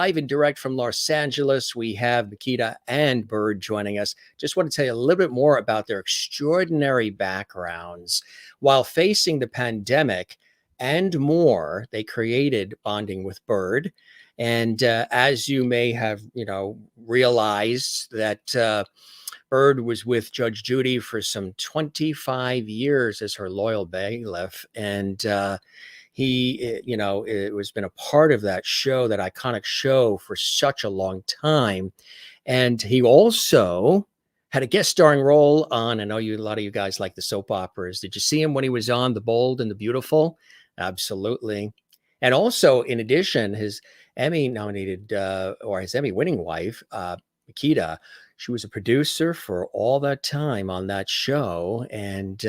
live and direct from Los Angeles. We have Makita and Byrd joining us. Just want to tell you a little bit more about their extraordinary backgrounds. While facing the pandemic and more, they created Bonding with Byrd. And as you may have, realized that Byrd was with Judge Judy for some 25 years as her loyal bailiff. And it was been a part of that show, that iconic show, for such a long time. And he also had a guest starring role on, I know a lot of you guys like the soap operas. Did you see him when he was on The Bold and the Beautiful? Absolutely. And also, in addition, his Emmy-nominated or his Emmy-winning wife, Makita, she was a producer for all that time on that show. And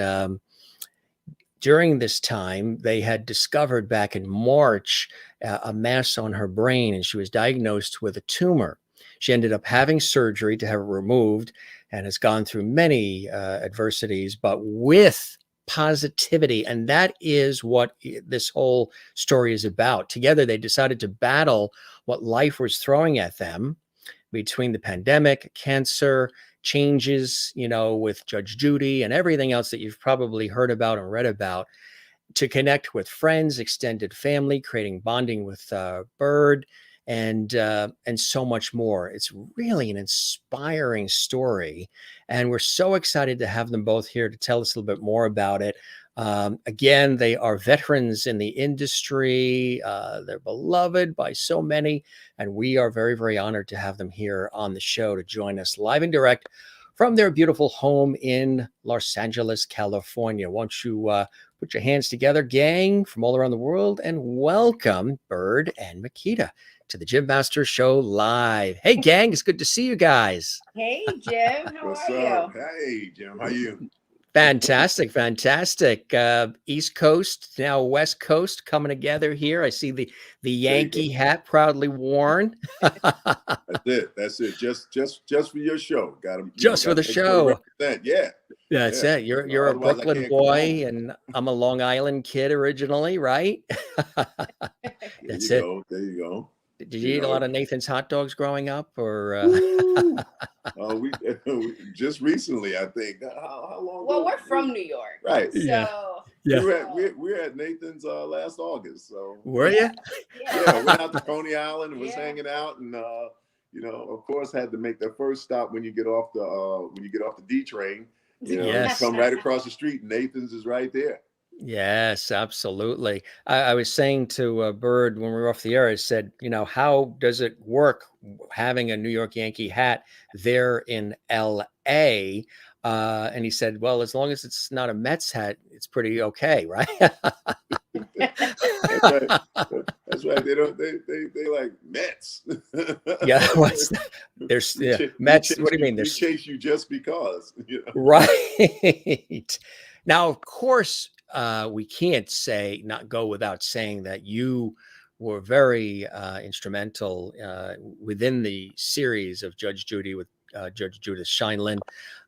during this time, they had discovered back in March a mass on her brain, and she was diagnosed with a tumor. She ended up having surgery to have it removed and has gone through many adversities, but with positivity. And that is what this whole story is about. Together, they decided to battle what life was throwing at them between the pandemic, cancer, changes, with Judge Judy and everything else that you've probably heard about and read about, to connect with friends, extended family, creating Bonding with Byrd, and so much more. It's really an inspiring story, and we're so excited to have them both here to tell us a little bit more about it. Again, they are veterans in the industry. They're beloved by so many, and we are very, very honored to have them here on the show to join us live and direct from their beautiful home in Los Angeles, California. Won't you put your hands together, gang, from all around the world, and welcome Byrd and Makita to the Jim Master Show live. Hey, gang, it's good to see you guys. Hey, Jim. How What's are up? you? Hey, Jim. How you? Fantastic. East Coast, now West Coast coming together here. I see the Yankee hat proudly worn. That's it. Just for your show. Got to just for the show. Yeah. That's it. You're a Brooklyn boy, and I'm a Long Island kid originally, right? That's it. There you go. Did you eat a lot of Nathan's hot dogs growing up, or? We just recently, I think. How long? Well, we're from New York, right? So yeah. We were at Nathan's last August. So were you? Yeah, went out to Coney Island and was hanging out, and of course, had to make the first stop when you get off the D train. Come right across the street. Nathan's is right there. Yes, absolutely. I was saying to Byrd when we were off the air, I said, how does it work having a New York Yankee hat there in L.A.? And he said, well, as long as it's not a Mets hat, it's pretty okay, right? That's right. They like Mets. Yeah. There's Mets. What do you mean? They chase you just because. Right. Now, of course, we can't not go without saying that you were very instrumental within the series of Judge Judy with Judge Judith Sheindlin,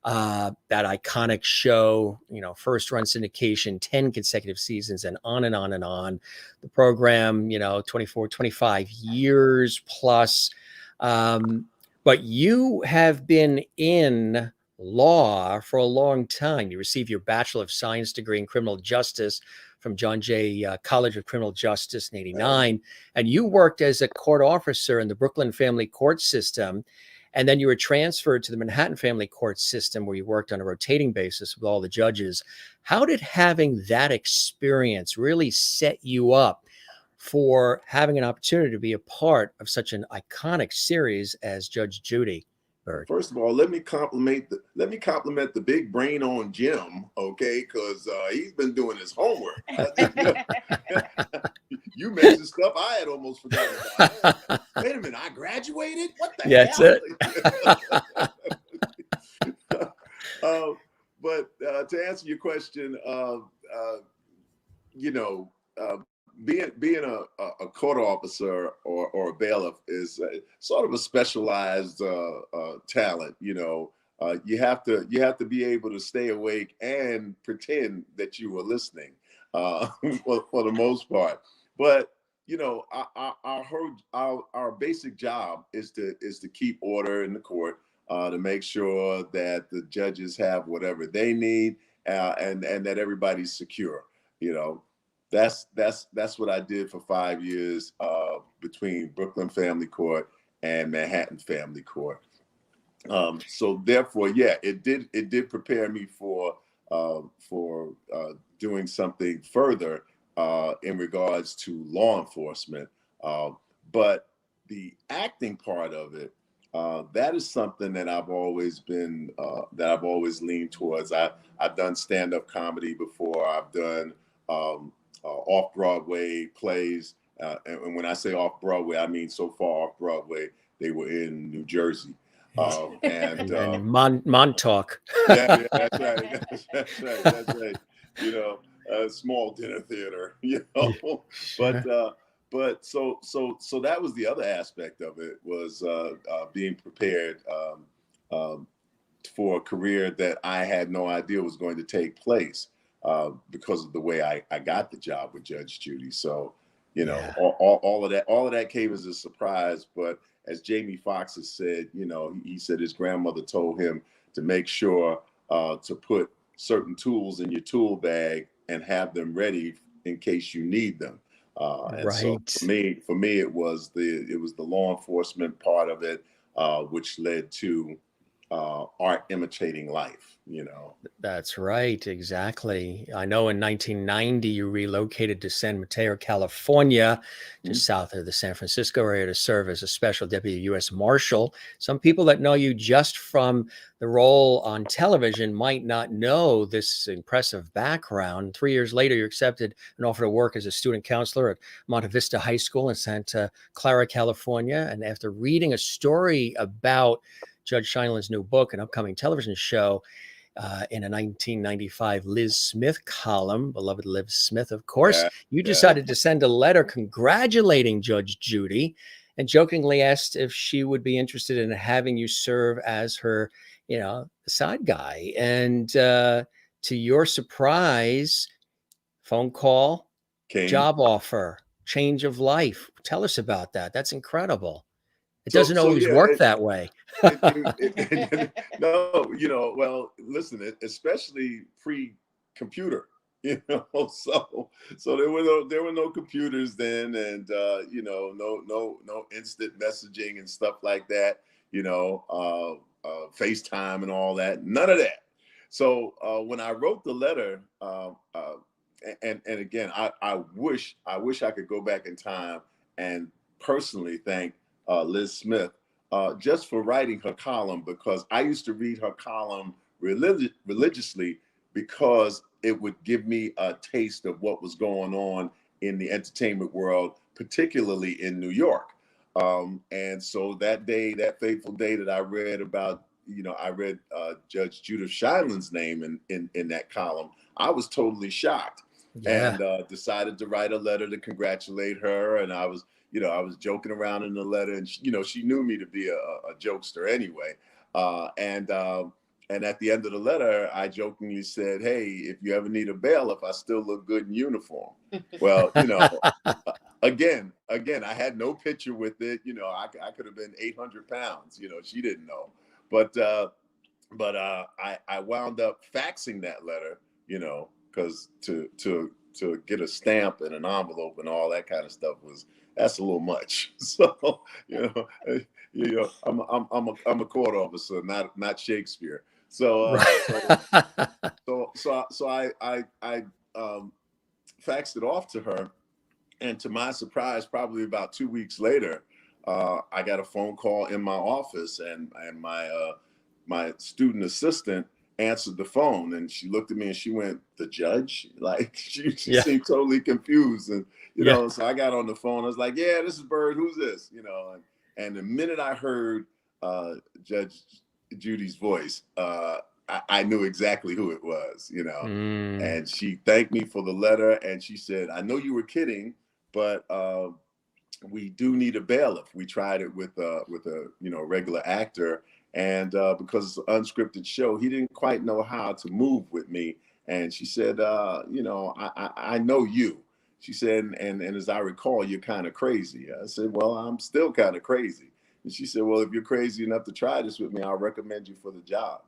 that iconic show, first run syndication, 10 consecutive seasons, and on and on and on. The program, 25 years plus. But you have been in law for a long time. You received your Bachelor of Science degree in criminal justice from John Jay College of Criminal Justice in '89. And you worked as a court officer in the Brooklyn Family Court System. And then you were transferred to the Manhattan Family Court System, where you worked on a rotating basis with all the judges. How did having that experience really set you up for having an opportunity to be a part of such an iconic series as Judge Judy? Byrd. First of all, let me compliment the big brain on Jim, okay? Because he's been doing his homework. You mentioned stuff I had almost forgotten about. Wait a minute, I graduated? What the hell? That's it. But to answer your question, being a court officer or a bailiff is sort of a specialized talent. You have to be able to stay awake and pretend that you were listening for the most part. But you know, our basic job is to keep order in the court, to make sure that the judges have whatever they need, and that everybody's secure. You know, that's what I did for 5 years, between Brooklyn Family Court and Manhattan Family Court. So therefore, yeah, it did prepare me for doing something further in regards to law enforcement. But the acting part of it, that is something that I've always been, that I've always leaned towards. I've done stand-up comedy before. I've done off-Broadway plays. And when I say off-Broadway, I mean so far off-Broadway, they were in New Jersey. And Montauk. yeah, that's right. That's right. You know, a small dinner theater, you know. Sure. But so that was the other aspect of it, was being prepared for a career that I had no idea was going to take place, because of the way I got the job with Judge Judy. So, you know, Yeah. all of that came as a surprise. But as Jamie Foxx has said, you know, he said his grandmother told him to make sure to put certain tools in your tool bag and have them ready in case you need them. And so Right. for me, it was the law enforcement part of it, which led to art imitating life, you know. That's right. Exactly. I know in 1990, you relocated to San Mateo, California, just south of the San Francisco area, to serve as a Special Deputy U.S. Marshal. Some people that know you just from the role on television might not know this impressive background. 3 years later, you're accepted an offer to work as a student counselor at Monta Vista High School in Santa Clara, California. And after reading a story about Judge Sheindlin's new book and upcoming television show, in a 1995 Liz Smith column, beloved Liz Smith, of course, Yeah, you yeah. decided to send a letter congratulating Judge Judy and jokingly asked if she would be interested in having you serve as her, side guy. And to your surprise, phone call, Came. job offer, change of life. Tell us about that. That's incredible. It doesn't So always yeah, work that way. no, you know, well, listen, especially pre-computer, you know, so there were no computers then, and you know, no instant messaging and stuff like that, you know, FaceTime and all that, none of that. So when I wrote the letter, and again, I wish I could go back in time and personally thank Liz Smith, just for writing her column, because I used to read her column religiously, because it would give me a taste of what was going on in the entertainment world, particularly in New York. And so that day, that fateful day that I read about, you know, I read Judge Judith Sheindlin's name in that column, I was totally shocked, Yeah. and decided to write a letter to congratulate her. And I was joking around in the letter, and she knew me to be a jokester anyway. And at the end of the letter, I jokingly said, "Hey, if you ever need a bailiff, I still look good in uniform." Well, again, I had no picture with it. I could have been 800 pounds. She didn't know, but I wound up faxing that letter. Because to get a stamp and an envelope and all that kind of stuff that's a little much. So I'm a court officer, not Shakespeare. So I faxed it off to her, and to my surprise, probably about 2 weeks later, I got a phone call in my office, and my student assistant answered the phone, and she looked at me and she went, "The judge?" Like she Yeah. seemed totally confused. And Yeah. so I got on the phone. I was like, "Yeah, this is Byrd. Who's this?" And the minute I heard Judge Judy's voice, I knew exactly who it was. Mm. And she thanked me for the letter, and she said, "I know you were kidding, but we do need a bailiff. We tried it with a regular actor, and because it's an unscripted show, he didn't quite know how to move with me." And she said, "I know you, She said, and as I recall, you're kind of crazy. I said, well, I'm still kind of crazy. And she said, well, if you're crazy enough to try this with me, I'll recommend you for the job.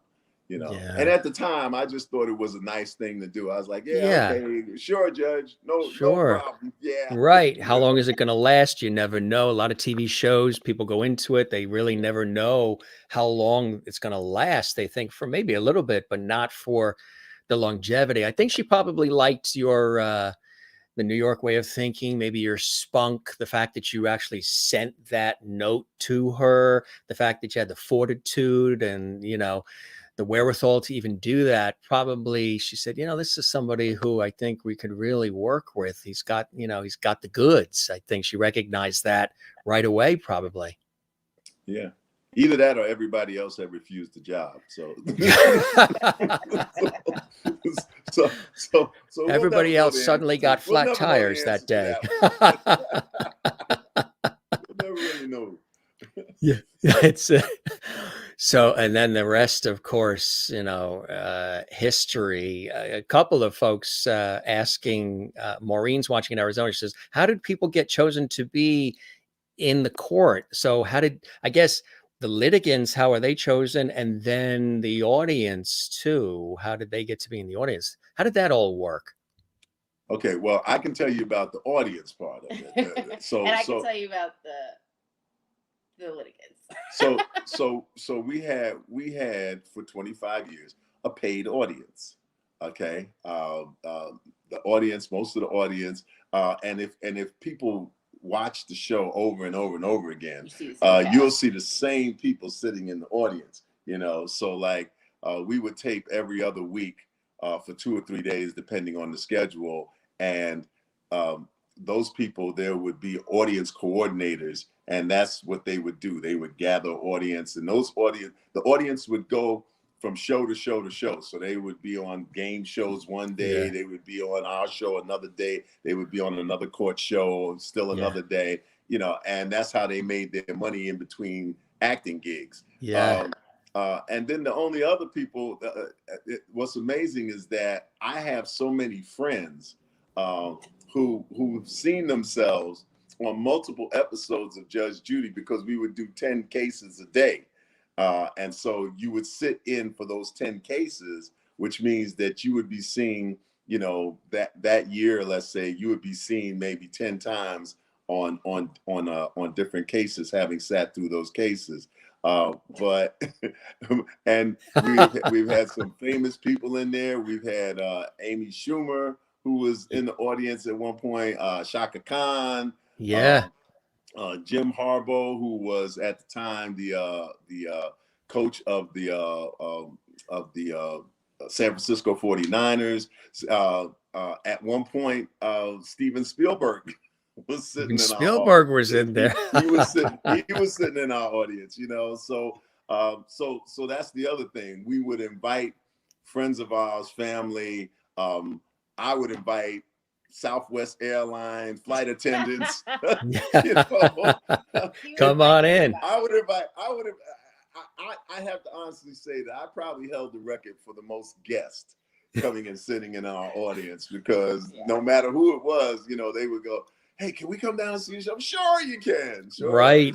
You know, Yeah. and at the time, I just thought it was a nice thing to do. I was like, yeah, Yeah. okay, sure, Judge, no Sure. problem. Yeah. Right. How long is it going to last? You never know. A lot of TV shows, people go into it. They really never know how long it's going to last. They think for maybe a little bit, but not for the longevity. I think she probably liked your, the New York way of thinking, maybe your spunk, the fact that you actually sent that note to her, the fact that you had the fortitude and, you know, the wherewithal to even do that. Probably she said, you know, this is somebody who I think we could really work with. He's got, you know, he's got the goods. I think she recognized that right away, probably. Yeah. Either that or everybody else had refused the job. So, so everybody we'll else suddenly got flat tires that day. We'll never really know. Yeah, it's so, and then the rest, of course, you know, history. A couple of folks asking, Maureen's watching in Arizona. She says, how did people get chosen to be in the court? So how did, I guess, the litigants, how are they chosen? And then the audience too, how did they get to be in the audience? How did that all work? Okay, well, I can tell you about the audience part of it. And I can tell you about the litigants. So we had for 25 years a paid audience. Okay, the audience, most of the audience, and if people watch the show over and over and over again, you'll see the same people sitting in the audience. You know, so like we would tape every other week for 2 or 3 days, depending on the schedule, and those people, there would be audience coordinators, and that's what they would do. They would gather audience, and the audience would go from show to show to show. So they would be on game shows one day, Yeah. they would be on our show another day, they would be on another court show still another day, you know, and that's how they made their money in between acting gigs. Yeah. And then the only other people, what's amazing is that I have so many friends who've seen themselves on multiple episodes of Judge Judy, because we would do 10 cases a day. And so you would sit in for those 10 cases, which means that you would be seeing, you know, that year, let's say, you would be seen maybe 10 times on different cases, having sat through those cases. But and we've had some famous people in there. We've had Amy Schumer, who was in the audience at one point, Shaka Khan, Jim Harbaugh, who was at the time the coach of the San Francisco 49ers. At one point, Steven Spielberg was sitting in our audience. Was in there. He was sitting in our audience, you know. So that's the other thing. We would invite friends of ours, family. I would invite Southwest Airlines flight attendants. You know, come on in. I have to honestly say that I probably held the record for the most guests coming and sitting in our audience, because no matter who it was, you know, they would go, hey, can we come down and see you? I'm sure you can. Sure. Right.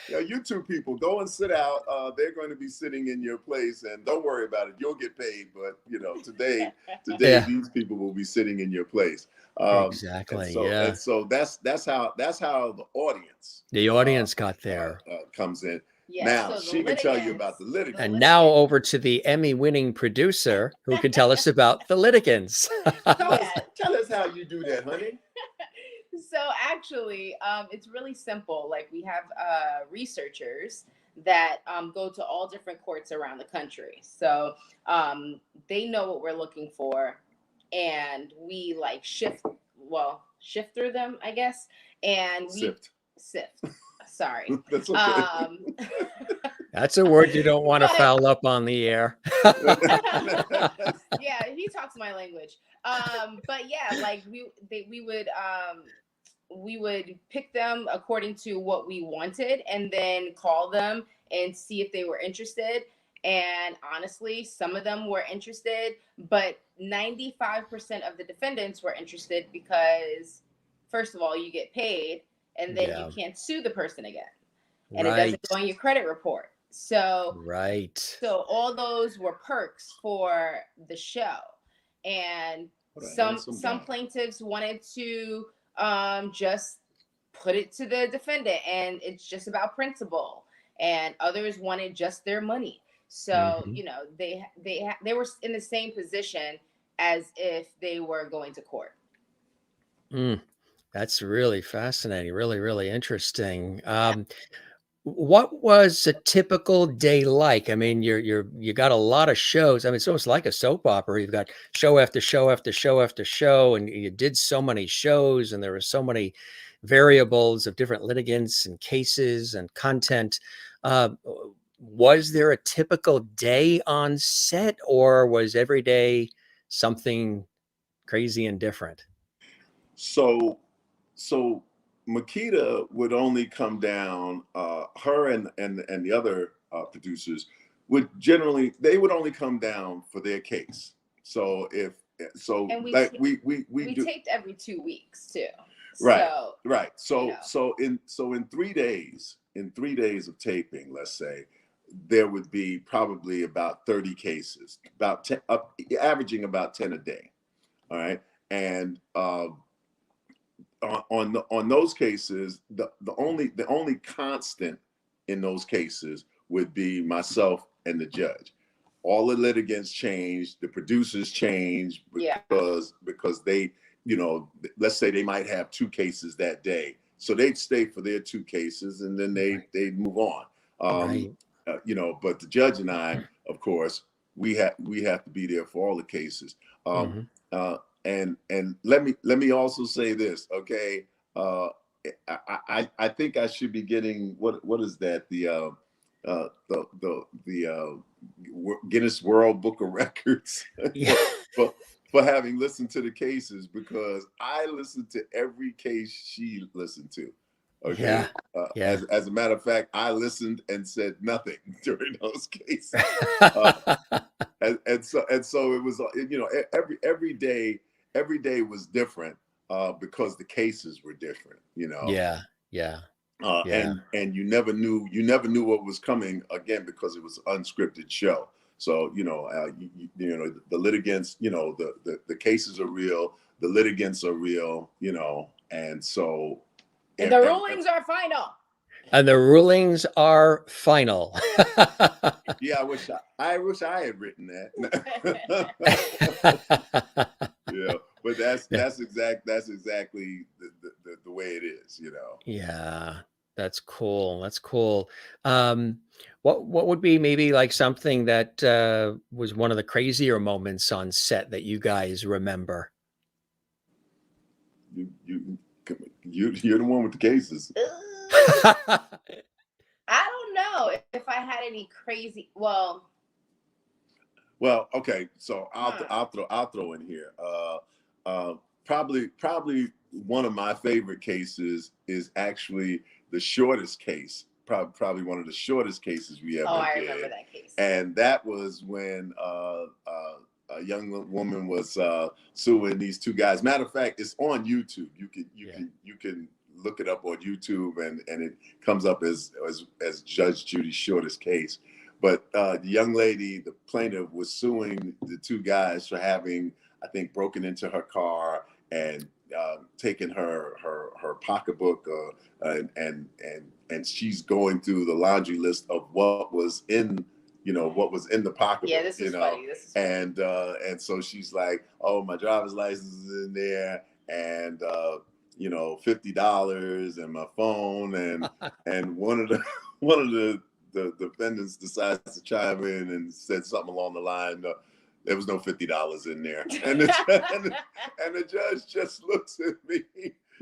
You two people go and sit out. They're going to be sitting in your place, and don't worry about it. You'll get paid. But you know, today, these people will be sitting in your place. Exactly. And so that's how the audience got there. Comes in. Yeah, now she can tell you about the litigants. And now over to the Emmy-winning producer, who can tell us about the litigants. Tell us how you do that, honey. So actually, it's really simple. Like, we have researchers that go to all different courts around the country. So they know what we're looking for, and we like shift through them, I guess. And we sift. Sorry. That's okay. That's a word you don't want to foul up on the air. Yeah, he talks my language. But yeah, like we would pick them according to what we wanted, and then call them and see if they were interested. And honestly, some of them were interested, but 95% of the defendants were interested because, first of all, you get paid, and then you Yeah. can't sue the person again, and it doesn't Right. go on your credit report. So Right. so all those were perks for the show. And some plaintiffs wanted to just put it to the defendant, and it's just about principle. And others wanted just their money. So Mhm. you know, they were in the same position as if they were going to court. Mm, that's really fascinating. Really, really interesting. Yeah. What was a typical day like? I mean, you got a lot of shows. I mean, it's almost like a soap opera. You've got show after show after show after show, and you did so many shows, and there were so many variables of different litigants and cases and content. Uh, was there a typical day on set, or was every day something crazy and different? So, so Makita would only come down. Her and the other producers would generally, they would only come down for their case. So if so, And like we do taped every 2 weeks too. right, So right. So you know. in 3 days of taping, let's say, there would be probably about 30 cases, about 10, averaging about 10 a day. All right, and on those cases, the only constant in those cases would be myself and the judge. All the litigants change, the producers change because they, you know, let's say they might have 2 cases that day, so they'd stay for their 2 cases and then they'd move on. Right. You know, but the judge and I, of course, we have to be there for all the cases. Mhm. And let me also say this, okay? I think I should be getting what is that, the Guinness World Book of Records Yeah. for having listened to the cases, because I listened to every case she listened to. Okay. Yeah. Yeah. As a matter of fact, I listened and said nothing during those cases. And so it was, you know, every day was different, because the cases were different, you know. Yeah. Yeah. Yeah. And you never knew what was coming again, because it was an unscripted show. So you know, you know, the litigants, you know, the cases are real, the litigants are real, you know, and so And the rulings are final. And the rulings are final. yeah, I wish I had written that. Yeah, but that's exactly the way it is, you know. Yeah, that's cool. That's cool. Um, what would be maybe like something that was one of the crazier moments on set that you guys remember? You're the one with the cases. I don't know if I had any crazy. Well, okay. So I'll throw in here. Probably one of my favorite cases is actually the shortest case. Probably one of the shortest cases we ever did. I remember that case. And that was when a young woman was suing these 2 guys. Matter of fact, it's on YouTube. You can look it up on YouTube, and it comes up as Judge Judy's shortest case. But the young lady, the plaintiff, was suing the 2 guys for having, I think, broken into her car and taken her pocketbook, and she's going through the laundry list of what was in the pocketbook. Yeah, this is funny. This is funny. And so she's like, "Oh, my driver's license is in there, and you know, $50 and my phone," and one of the defendants decides to chime in and said something along the line, there was no $50 in there. And the judge just looks at me.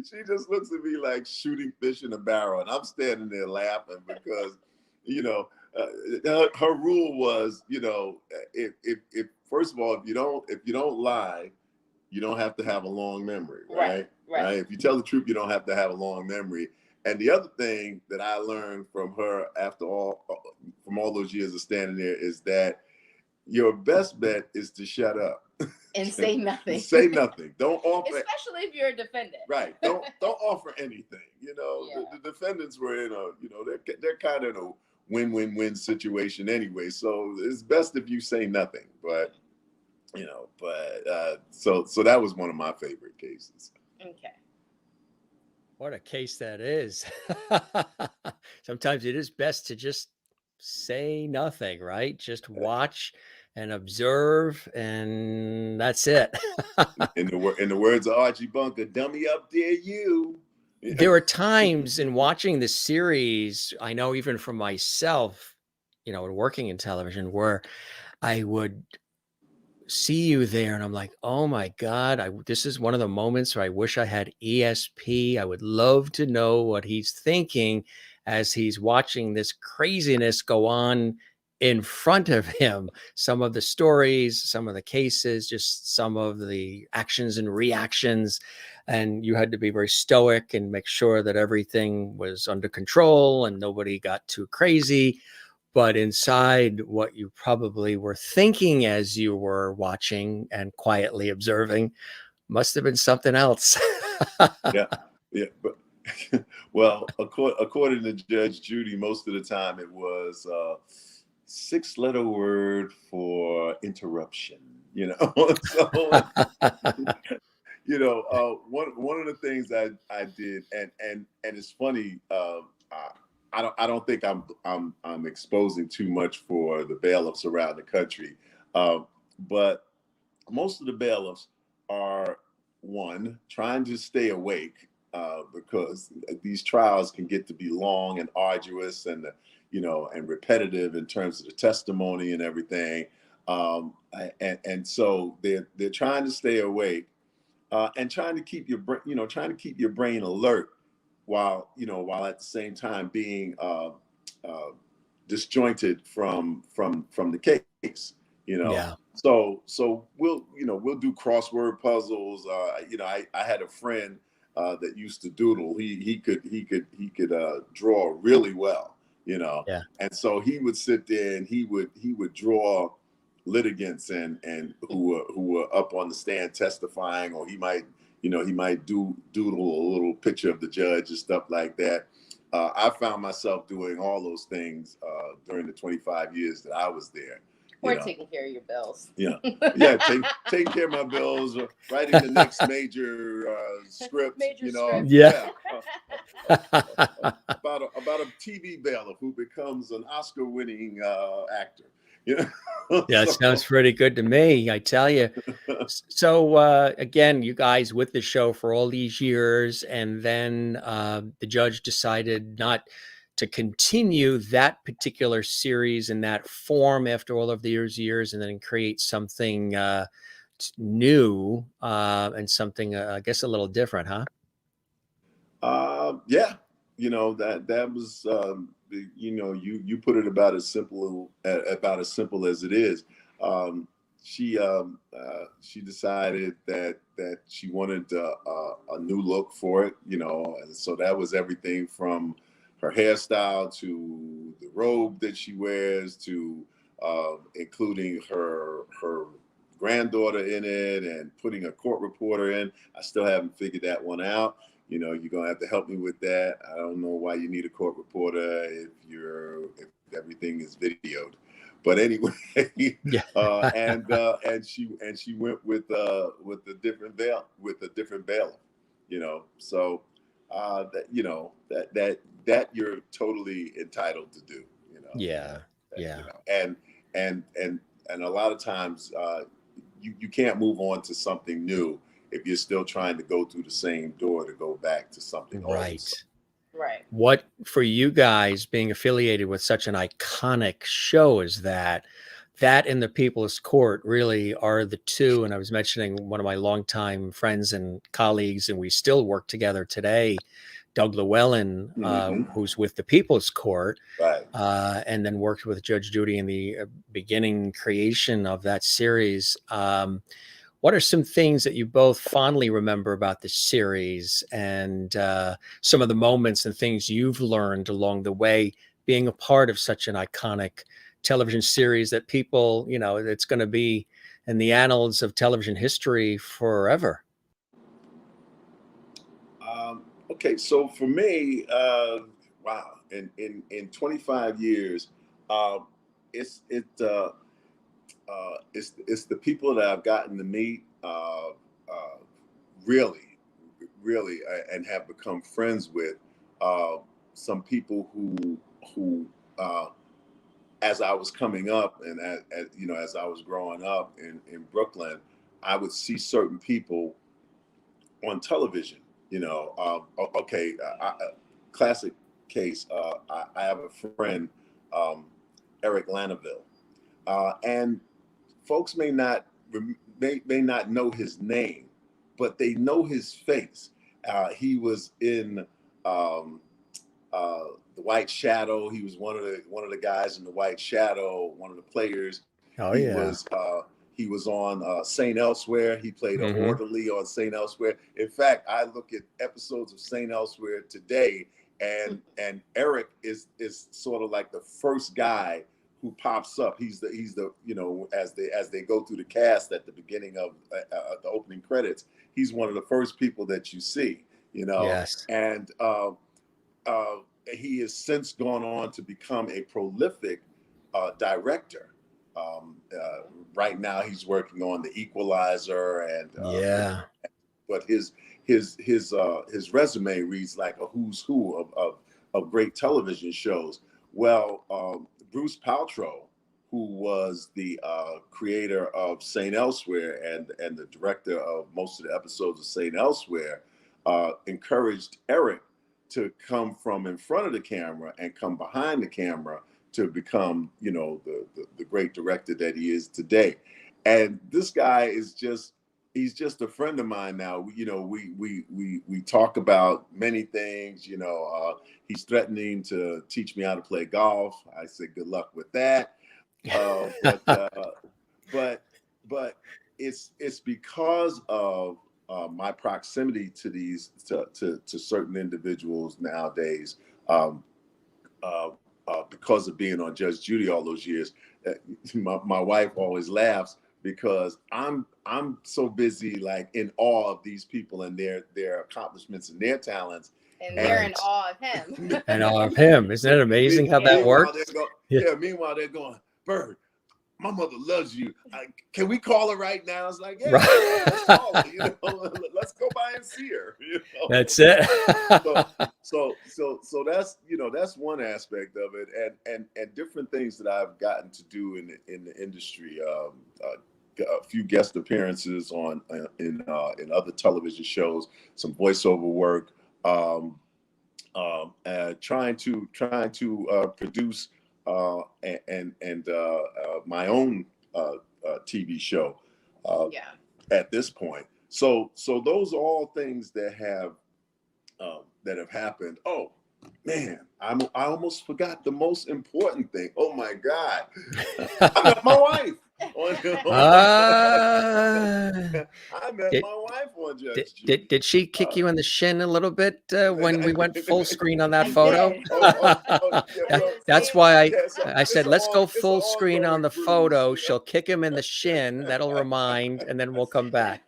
She just looks at me like shooting fish in a barrel. And I'm standing there laughing because, you know, her rule was, you know, if first of all, if you don't lie, you don't have to have a long memory, right? Right. If you tell the truth, you don't have to have a long memory. And the other thing that I learned from her from all those years of standing there is that your best bet is to shut up and say nothing. Say nothing. Don't offer, especially if you're a defendant. Right. Don't offer anything. You know, Yeah. the defendants were in a, you know, they're kind of in a win-win-win situation anyway. So it's best if you say nothing. But you know, so that was one of my favorite cases. Okay. What a case that is. Sometimes it is best to just say nothing, right? Just watch and observe, and that's it. In the words of Archie Bunker, dummy up there, you. There are times in watching the series, I know even from myself, you know, working in television, where I would see you there and I'm like, oh my God, this is one of the moments where I wish I had ESP. I would love to know what he's thinking as he's watching this craziness go on in front of him. Some of the stories, some of the cases, just some of the actions and reactions. And you had to be very stoic and make sure that everything was under control and nobody got too crazy. But inside, what you probably were thinking as you were watching and quietly observing must have been something else. Yeah. But well, according to Judge Judy, most of the time it was a 6-letter word for interruption. You know, so you know, one of the things I did, and it's funny. I don't think I'm exposing too much for the bailiffs around the country, but most of the bailiffs are trying to stay awake because these trials can get to be long and arduous and you know and repetitive in terms of the testimony and everything, and so they're trying to stay awake and trying to keep your brain alert while at the same time being disjointed from the case, you know. Yeah. So we'll do crossword puzzles. I had a friend that used to doodle. He could draw really well, you know. Yeah. And so he would sit there and he would draw litigants and who were up on the stand testifying, or he might doodle a little picture of the judge and stuff like that. I found myself doing all those things during the 25 years that I was there. Or taking care of your bills. Yeah, taking care of my bills, writing the next major script. Script. Yeah. About a TV bailiff who becomes an Oscar-winning actor. You know? Yeah, it sounds pretty good to me, I tell you. So again, you guys with the show for all these years, and then the judge decided not to continue that particular series in that form after all of these years, and then create something new and something, I guess, a little different, huh? Yeah, that was you put it about as simple as it is. She decided that she wanted a new look for it, and so that was everything from her hairstyle to the robe that she wears to including her granddaughter in it and putting a court reporter in. I still haven't figured that one out. You're gonna have to help me with that. I don't know why you need a court reporter if everything is videoed. But anyway, Yeah. and she went with a different bailiff, So that you're totally entitled to do, Yeah. Yeah. And a lot of times you can't move on to something new if you're still trying to go through the same door to go back to something Right. old. Right. What, for you guys being affiliated with such an iconic show as that and the People's Court really are the two. And I was mentioning one of my longtime friends and colleagues, and we still work together today, Doug Llewellyn, who's with the People's Court, Right. and then worked with Judge Judy in the beginning creation of that series. What are some things that you both fondly remember about the series, and some of the moments and things you've learned along the way being a part of such an iconic television series that people, it's going to be in the annals of television history forever? Okay, so for me, wow, in 25 years, it's it's the people that I've gotten to meet, really, really, and have become friends with. Some people who as I was coming up and as I was growing up in Brooklyn, I would see certain people on television. Okay, classic case. I have a friend, Eric Lanaville, and folks may not know his name, but they know his face. He was in the White Shadow. He was one of the guys in the White Shadow, one of the players. Oh, he yeah. was he was on Saint Elsewhere. He played an Mhm. orderly on Saint Elsewhere. In fact, I look at episodes of Saint Elsewhere today, and Eric is sort of like the first guy who pops up. He's the as they go through the cast at the beginning of the opening credits, he's one of the first people that you see. Yes. And he has since gone on to become a prolific director. Right now, he's working on The Equalizer, and Yeah. but his resume reads like a who's who of great television shows. Well, Bruce Paltrow, who was the creator of Saint Elsewhere and the director of most of the episodes of Saint Elsewhere, encouraged Eric to come from in front of the camera and come behind the camera to become, the great director that he is today. And this guy is he's just a friend of mine now. We talk about many things. He's threatening to teach me how to play golf. I said, good luck with that. But it's because of my proximity to these to certain individuals nowadays, because of being on Judge Judy all those years. My wife always laughs because I'm so busy, like in awe of these people and their accomplishments and their talents. And they're in awe of him. And awe of him. Isn't it amazing how that works? Meanwhile, they're going, Byrd, my mother loves you. Can we call her right now? It's like, yeah, Right. let's call her. Let's go by and see her. That's it. So that's one aspect of it, and different things that I've gotten to do in the industry. A few guest appearances in other television shows, some voiceover work, trying to produce and my own TV show at this point. So those are all things that have happened. Oh man, I almost forgot the most important thing. Oh my God, I met my wife. I met my wife on Judge Judy. Did she kick you in the shin a little bit when we went full screen on that I photo? did. That's why so I said, it's let's go it's full an screen on the ongoing photo. bruise, She'll kick him in the shin. That'll remind, and then we'll come back.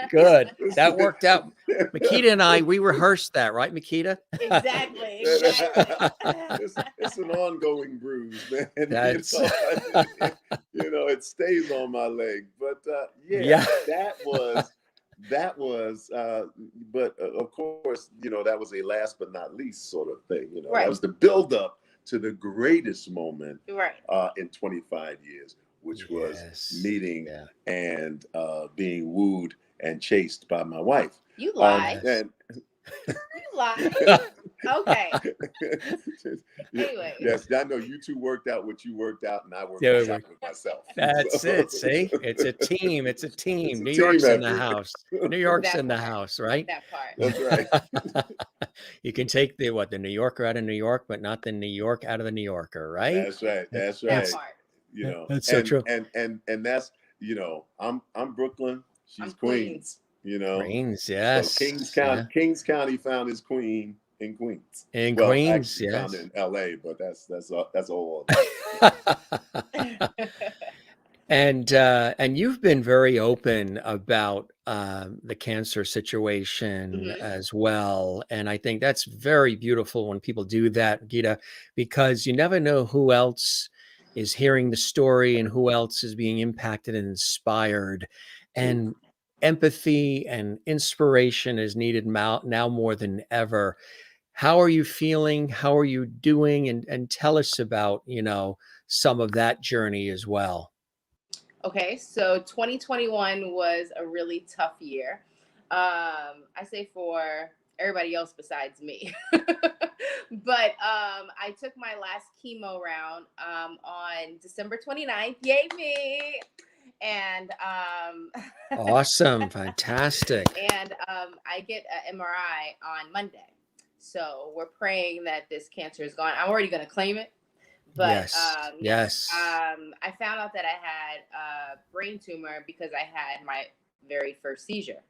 Good. That worked out. Makita and I, we rehearsed that, right, Makita? Exactly. It's an ongoing bruise, man. That's It stays on my leg. But Yeah. that was but of course, that was a last but not least sort of thing. Right. That was the buildup to the greatest moment Right. in 25 years, which was Yes. meeting Yeah. and being wooed and chased by my wife. You lie. And You lie. Okay. Anyway. Yes, I know you two worked out what you worked out, and I worked Yeah, out with myself. That's it. See, it's a team. It's a team. It's a New team York's in the effort. house. New York's That in the part. house, right? That part. That's right. You can take the New Yorker out of New York, but not the New York out of the New Yorker, right? That's right. That's That right. part. That's so true. And that's I'm Brooklyn. She's I'm Queens. Queens. Queens, yes. So Kings County found his queen, in Queens. In Well, Queens, actually found yes. it in L.A., but that's all. And you've been very open about the cancer situation Mhm. as well, and I think that's very beautiful when people do that, Gita, because you never know who else is hearing the story and who else is being impacted and inspired, and empathy and inspiration is needed now more than ever. How are you feeling? How are you doing? And tell us about, some of that journey as well. Okay, so 2021 was a really tough year. I say for everybody else besides me. But I took my last chemo round on December 29th. Yay, me! And Awesome. Fantastic. and I get an MRI on Monday. So we're praying that this cancer is gone. I'm already going to claim it. But Yes. yes, Yes. I found out that I had a brain tumor because I had my very first seizure.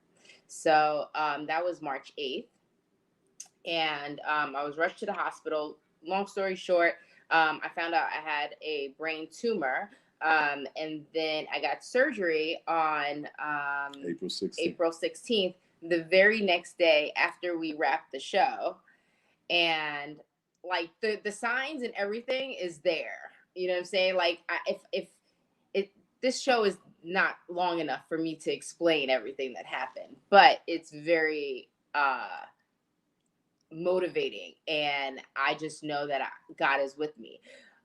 So that was March 8th. And I was rushed to the hospital. Long story short, I found out I had a brain tumor. And then I got surgery on April 16th, the very next day after we wrapped the show. And like the signs and everything is there. You know what I'm saying? Like if this show is not long enough for me to explain everything that happened, but it's very motivating, and I just know that God is with me.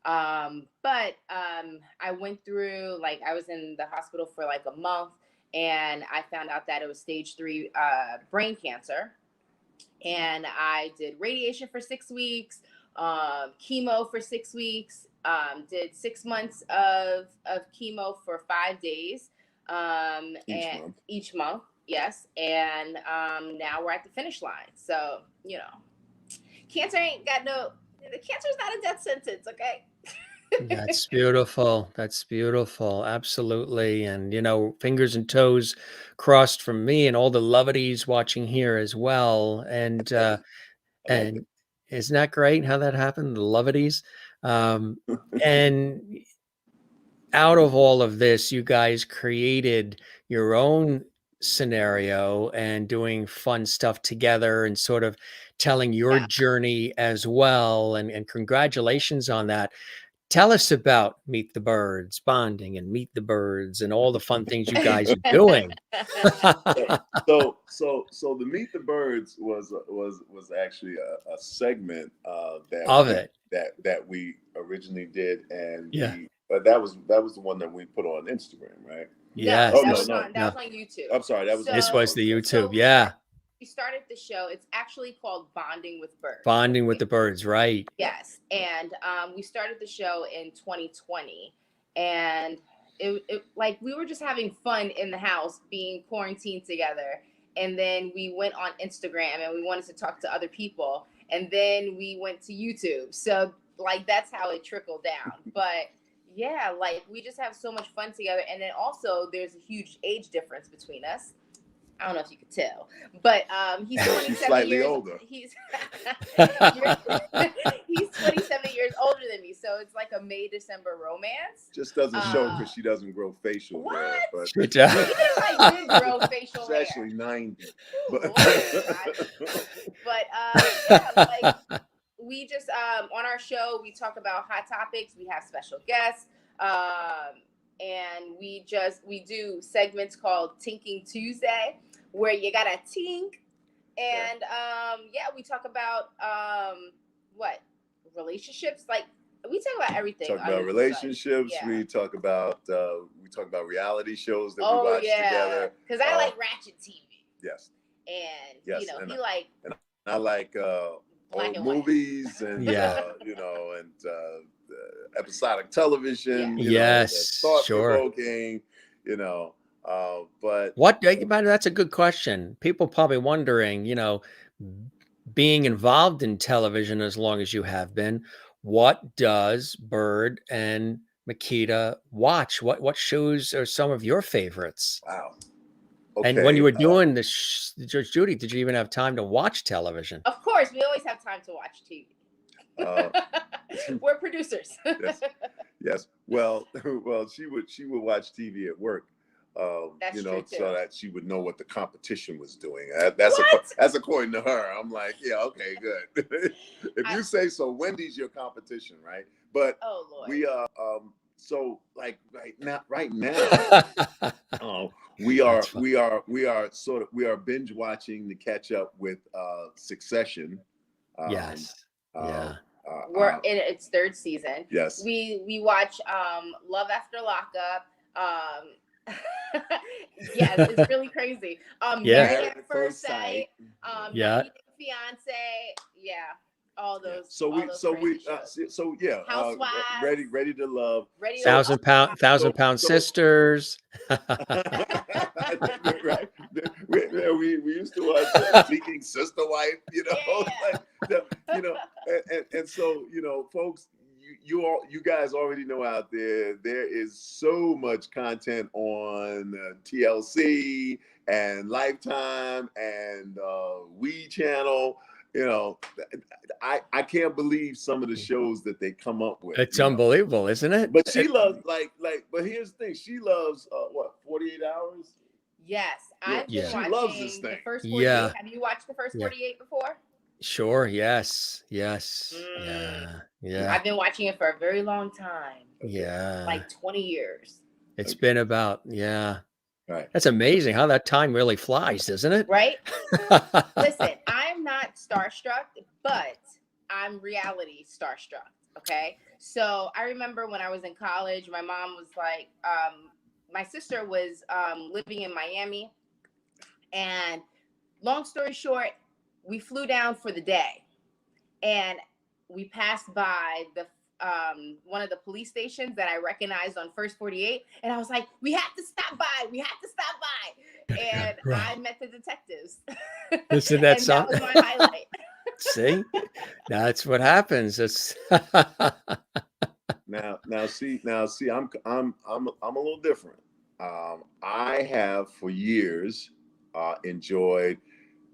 But I went through, like, I was in the hospital for like a month, and I found out that it was stage 3 brain cancer. And I did radiation for 6 weeks, chemo for 6 weeks, did 6 months of chemo for 5 days, each month, yes. And now we're at the finish line. So, cancer ain't got the cancer's not a death sentence, okay? That's beautiful. That's beautiful. Absolutely. And, fingers and toes crossed from me and all the lovities watching here as well. And, and isn't that great how that happened? The lovities. And out of all of this, you guys created your own scenario and doing fun stuff together and sort of telling your Yeah. journey as well. And congratulations on that. Tell us about Meet the Byrds, bonding and Meet the Byrds and all the fun things you guys are doing. So the Meet the Byrds was actually a segment that we originally did, and but that was the one that we put on Instagram, right? Yes. No, that was on YouTube. I'm sorry, This was the YouTube. Yeah. We started the show. It's actually called Bonding with Byrd. Bonding with the Byrds, right? Yes, and we started the show in 2020, and it like we were just having fun in the house, being quarantined together, and then we went on Instagram and we wanted to talk to other people, and then we went to YouTube. So like that's how it trickled down. But yeah, like we just have so much fun together, and then also there's a huge age difference between us. I don't know if you could tell, but he's 27 slightly years older. He's 27 years older than me, so it's like a May-December romance. Just doesn't show because she doesn't grow facial hair. But Good job. I did grow facial hair. It's actually 90. Yeah, like we just on our show we talk about hot topics. We have special guests. And we do segments called Tinking Tuesday, where you gotta tink, and we talk about what relationships, like we talk about everything. Talk about relationships. Yeah. We talk about reality shows that we watch together. Because I like ratchet TV. Yes. And he like. And I like old movies and and episodic television. Yes, thought-provoking. But that's a good question. People probably wondering, being involved in television as long as you have been, what does Byrd and Makita watch? What shows are some of your favorites? Wow. Okay. And when you were doing Judge Judy, did you even have time to watch television? Of course, we always have time to watch TV. Uh, We're producers. yes, yes. Well, well, she would watch TV at work. That's You true know, too. so that she would know what the competition was doing. What? That's according to her. I'm like, yeah, okay, good. If you say so. Wendy's your competition, right? But Oh Lord. we so like right now, we are binge watching to catch up with Succession. Yes. Uh, We're in its third season. Yes. We watch Love After Lockup. Yes, it's really crazy. Married at First Sight. Yeah. Fiance. Yeah. All those. So all we those so crazy we shows. so yeah. Housewives. Ready to love. Ready to Thousand Pound Sisters. Right. We used to watch Seeking Sister Wife, you know, Yeah. you know, and so, you know, folks, you guys already know out there is so much content on TLC and Lifetime and We Channel. You know, I can't believe some of the shows that they come up with. It's unbelievable, isn't it? But she loves but here's the thing, she loves 48 Hours. Yes, I've been watching She loves this thing. the first 48. Yeah. Have you watched the first 48 before? Sure. Yes. Yeah. I've been watching it for a very long time. Yeah. Like 20 years. It's been about, Right. That's amazing how that time really flies, isn't it? Right? Listen, I'm not starstruck, but I'm reality starstruck. Okay. So I remember when I was in college, my mom was like, my sister was living in Miami. And long story short, we flew down for the day. And we passed by the one of the police stations that I recognized on First 48. And I was like, we have to stop by. We have to stop by. And I met the detectives. Listen to that song. That was my highlight. See, that's what happens. It's now see, I'm a little different. I have for years enjoyed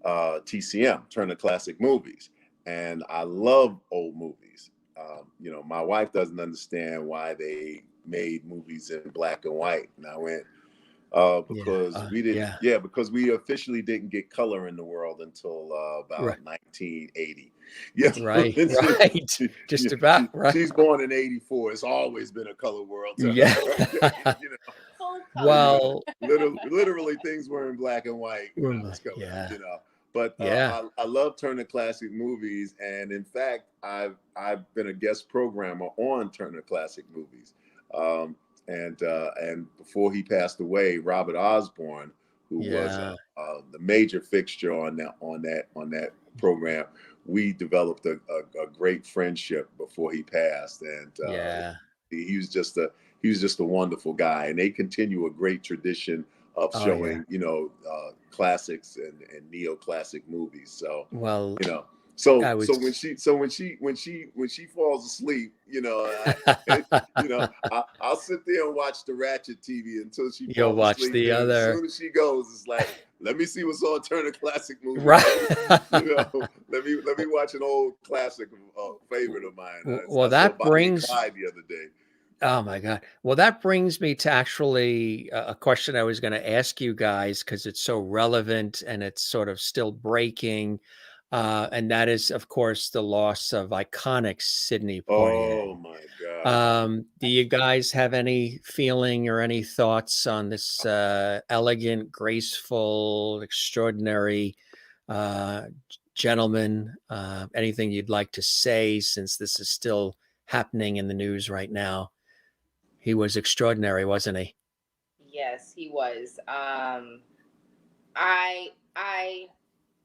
TCM, Turner Classic Movies, and I love old movies. You know, my wife doesn't understand why they made movies in black and white, and I went because we didn't. Yeah, because we officially didn't get color in the world until about 1980. Yeah, right. Just about right. She's born in '84. It's always been a color world. Yeah. You know. Well, literally things were in black and white when I was coming, you know. But I love Turner Classic Movies, and in fact, I've been a guest programmer on Turner Classic Movies. And before he passed away, Robert Osborne, who was the major fixture on that program, we developed a great friendship before he passed, and he was just a wonderful guy, and they continue a great tradition of showing you know classics and neoclassic movies. So you know, so when she falls asleep, you know, I'll sit there and watch the Ratchet TV until she falls watch asleep. the and other. As soon as she goes, it's like, let me see what's on Turner Classic Movies. Right. You know, let me watch an old classic, favorite of mine. Well, that brings the other day. Oh my God. Well, that brings me to actually a question I was going to ask you guys, because it's so relevant and it's sort of still breaking. And that is, of course, the loss of iconic Sidney Poitier. Oh my God. Do you guys have any feeling or any thoughts on this elegant, graceful, extraordinary gentleman? Anything you'd like to say, since this is still happening in the news right now? He was extraordinary, wasn't he? Yes, he was. I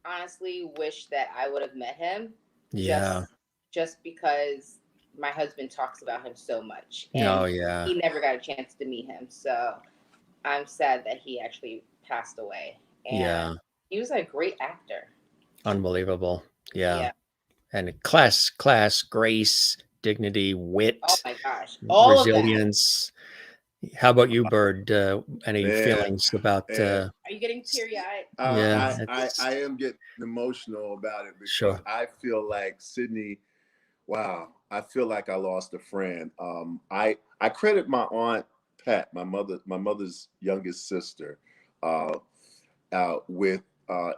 honestly wish that I would have met him. Yeah. Just because my husband talks about him so much. And he never got a chance to meet him. So I'm sad that he actually passed away. And he was a great actor. Unbelievable. Yeah. And class, grace, dignity, wit. Oh my gosh. All resilience. How about you, Bird? Any Man, feelings about? man. Are you getting teary-eyed? Yeah, I am getting emotional about it because sure. I feel like Sydney. Wow, I feel like I lost a friend. I credit my aunt Pat, my mother's youngest sister, uh, with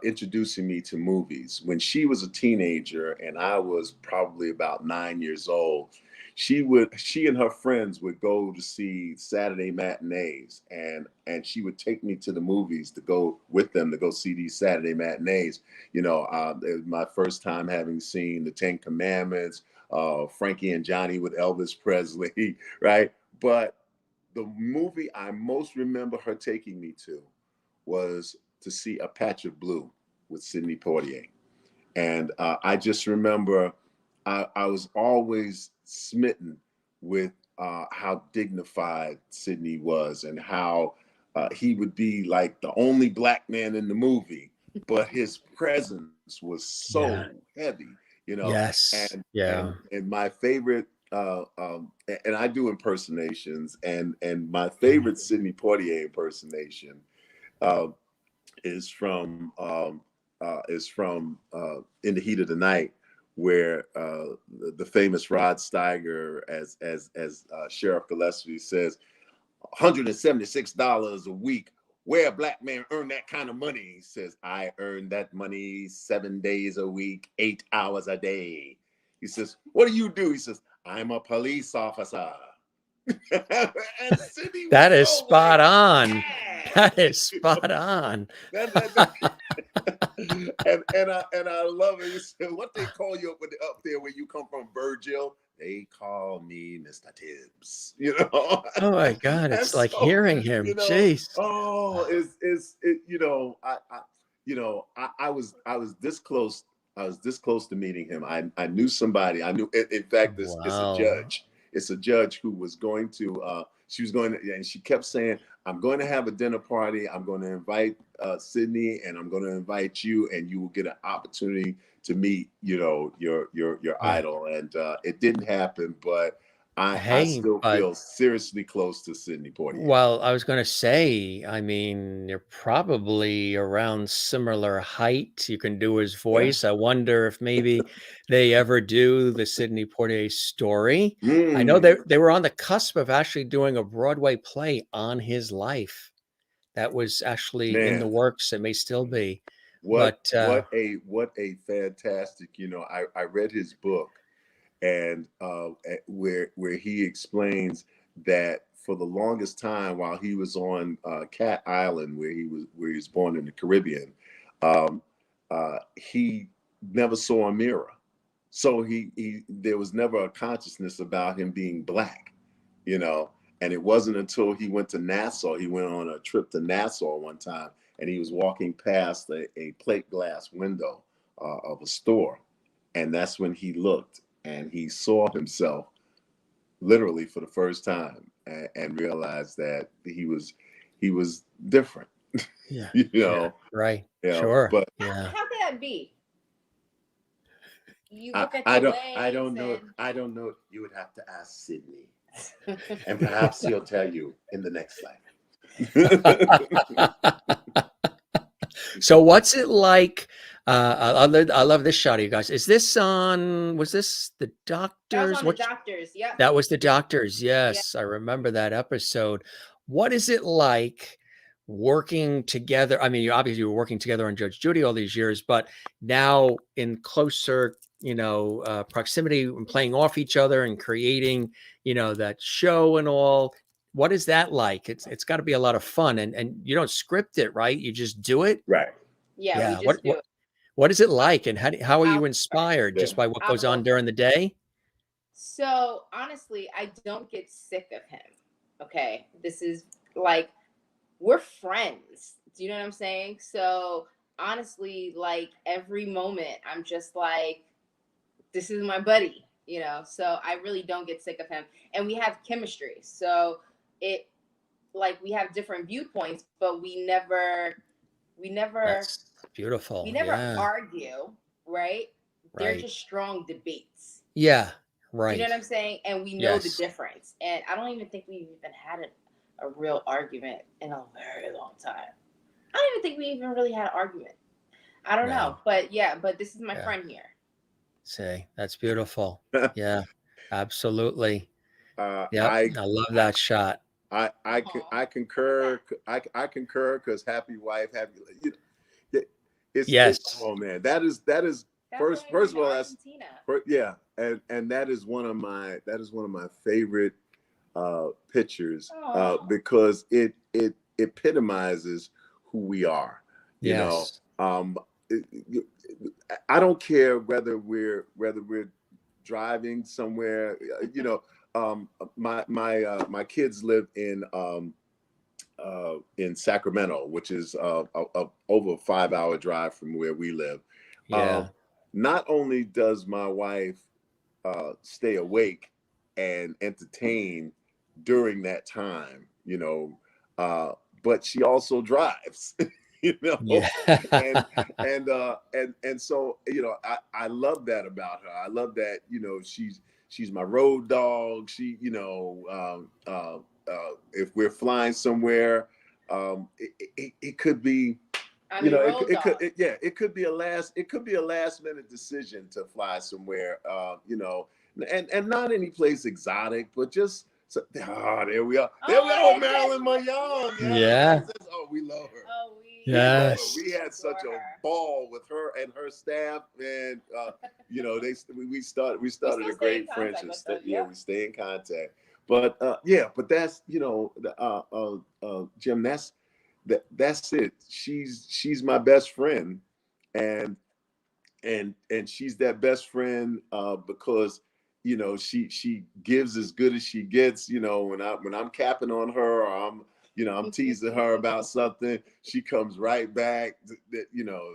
introducing me to movies. When she was a teenager and I was probably about 9 years old, she and her friends would go to see Saturday matinees, and she would take me to the movies to go with them to go see these Saturday matinees. You know, it was my first time having seen the Ten Commandments, Frankie and Johnny with Elvis Presley, right? But the movie I most remember her taking me to was to see A Patch of Blue with Sidney Poitier. And I just remember I was always smitten with how dignified Sidney was and how he would be like the only black man in the movie, but his presence was Yeah. so heavy, you know. Yes. And Yeah. my favorite, and I do impersonations, and my Mhm. favorite Sidney Poitier impersonation uh, is from In the Heat of the Night, where the famous Rod Steiger as Sheriff Gillespie says, $176 a week. Where a black man earn that kind of money? He says, I earn that money 7 days a week, 8 hours a day. He says, what do you do? He says, I'm a police officer. And Sidney was That is so like, spot on. yeah. That is spot on. That, and I love it. He said, what they call you up there where you come from, Virgil? They call me Mr. Tibbs. You know, Oh my God, and it's like so hearing him. you know, Jeez. oh, is it? You know, I was this close. I was this close to meeting him. I knew somebody. I knew. In fact, it's a Wow. judge. It's a judge who was going to. She was going to, and she kept saying, I'm going to have a dinner party. I'm going to invite Sydney, and I'm going to invite you, and you will get an opportunity to meet, you know, your Right. idol. And it didn't happen, but I Hey, still but feel seriously close to Sidney Poitier. well, I was going to say, I mean, you're probably around similar height. You can do his Yeah. voice. I wonder if maybe they ever do the Sidney Poitier story. I know Mm, they were on the cusp of actually doing a Broadway play on his life. That was actually in the man, works. It may still be, what but what a fantastic, you know, I read his book, and where he explains that for the longest time while he was on Cat Island, where he was born in the Caribbean, um, he never saw a mirror, so he there was never a consciousness about him being black, you know. And it wasn't until he went to Nassau, he went on a trip to Nassau one time, and he was walking past a plate glass window of a store, and that's when he looked and he saw himself literally for the first time, and realized that he was different. yeah, you yeah, know right, you know sure, but yeah. How could that be? You I, look at I your don't legs know. and I don't know. You would have to ask Sydney, and perhaps he'll tell you in the next life. So what's it like? I love this shot of you guys. Is this on? Was this the that was doctors? on the What? doctors. Yep. That was the doctors. Yeah. Yes, I remember that episode. What is it like working together? I mean, you obviously were working together on Judge Judy all these years, but now in closer, proximity and playing off each other and creating, that show and all. What is that like? It's got to be a lot of fun, and you don't script it, right? You just do it. Right. Yeah, we Yeah. What just do what it. what is it like, and how are I'll you start. inspired Yeah. just by what I'll goes go on during first. the day? So honestly, I don't get sick of him. Okay. This is like we're friends. Do you know what I'm saying? So honestly, like every moment, I'm just like, this is my buddy, you know. So I really don't get sick of him. And we have chemistry. So it like we have different viewpoints, but we never That's beautiful. we never Yeah. argue, right? They're Right. just strong debates. Yeah. Do you know Right. what I'm saying? And we know the Yes. difference. And I don't even think we've even had a real argument in a very long time. I don't even think we even really had an argument. I don't know, but yeah, but this is my friend here. See, that's beautiful. Yeah, absolutely. Uh, Yep, I love that shot. I concur. I concur because happy wife, happy. You know, Yes. Oh man, that is first of all yeah, and that is one of my favorite pictures because it epitomizes who we are. You know, I don't care whether we're driving somewhere. You know, my kids live in Sacramento, which is over a 5-hour drive from where we live. Not only does my wife stay awake and entertain during that time, you know, but she also drives. You know, and so, you know, I love that about her. I love that, you know, she's my road dog. She, you know, if we're flying somewhere, it could be, you know, it could be a last minute decision to fly somewhere, you know, and not any place exotic, but just. So, there we are. There we are, Marilyn Mayon. Yeah. Oh, we love her. Oh, yes. We had such a ball with her and her staff, and you know, we started a great friendship. We stay in contact. But but that's, you know, Jim, that's it. She's my best friend, and she's that best friend because, you know, she gives as good as she gets. You know, when I'm capping on her, or I'm teasing her about something, she comes right back. You know,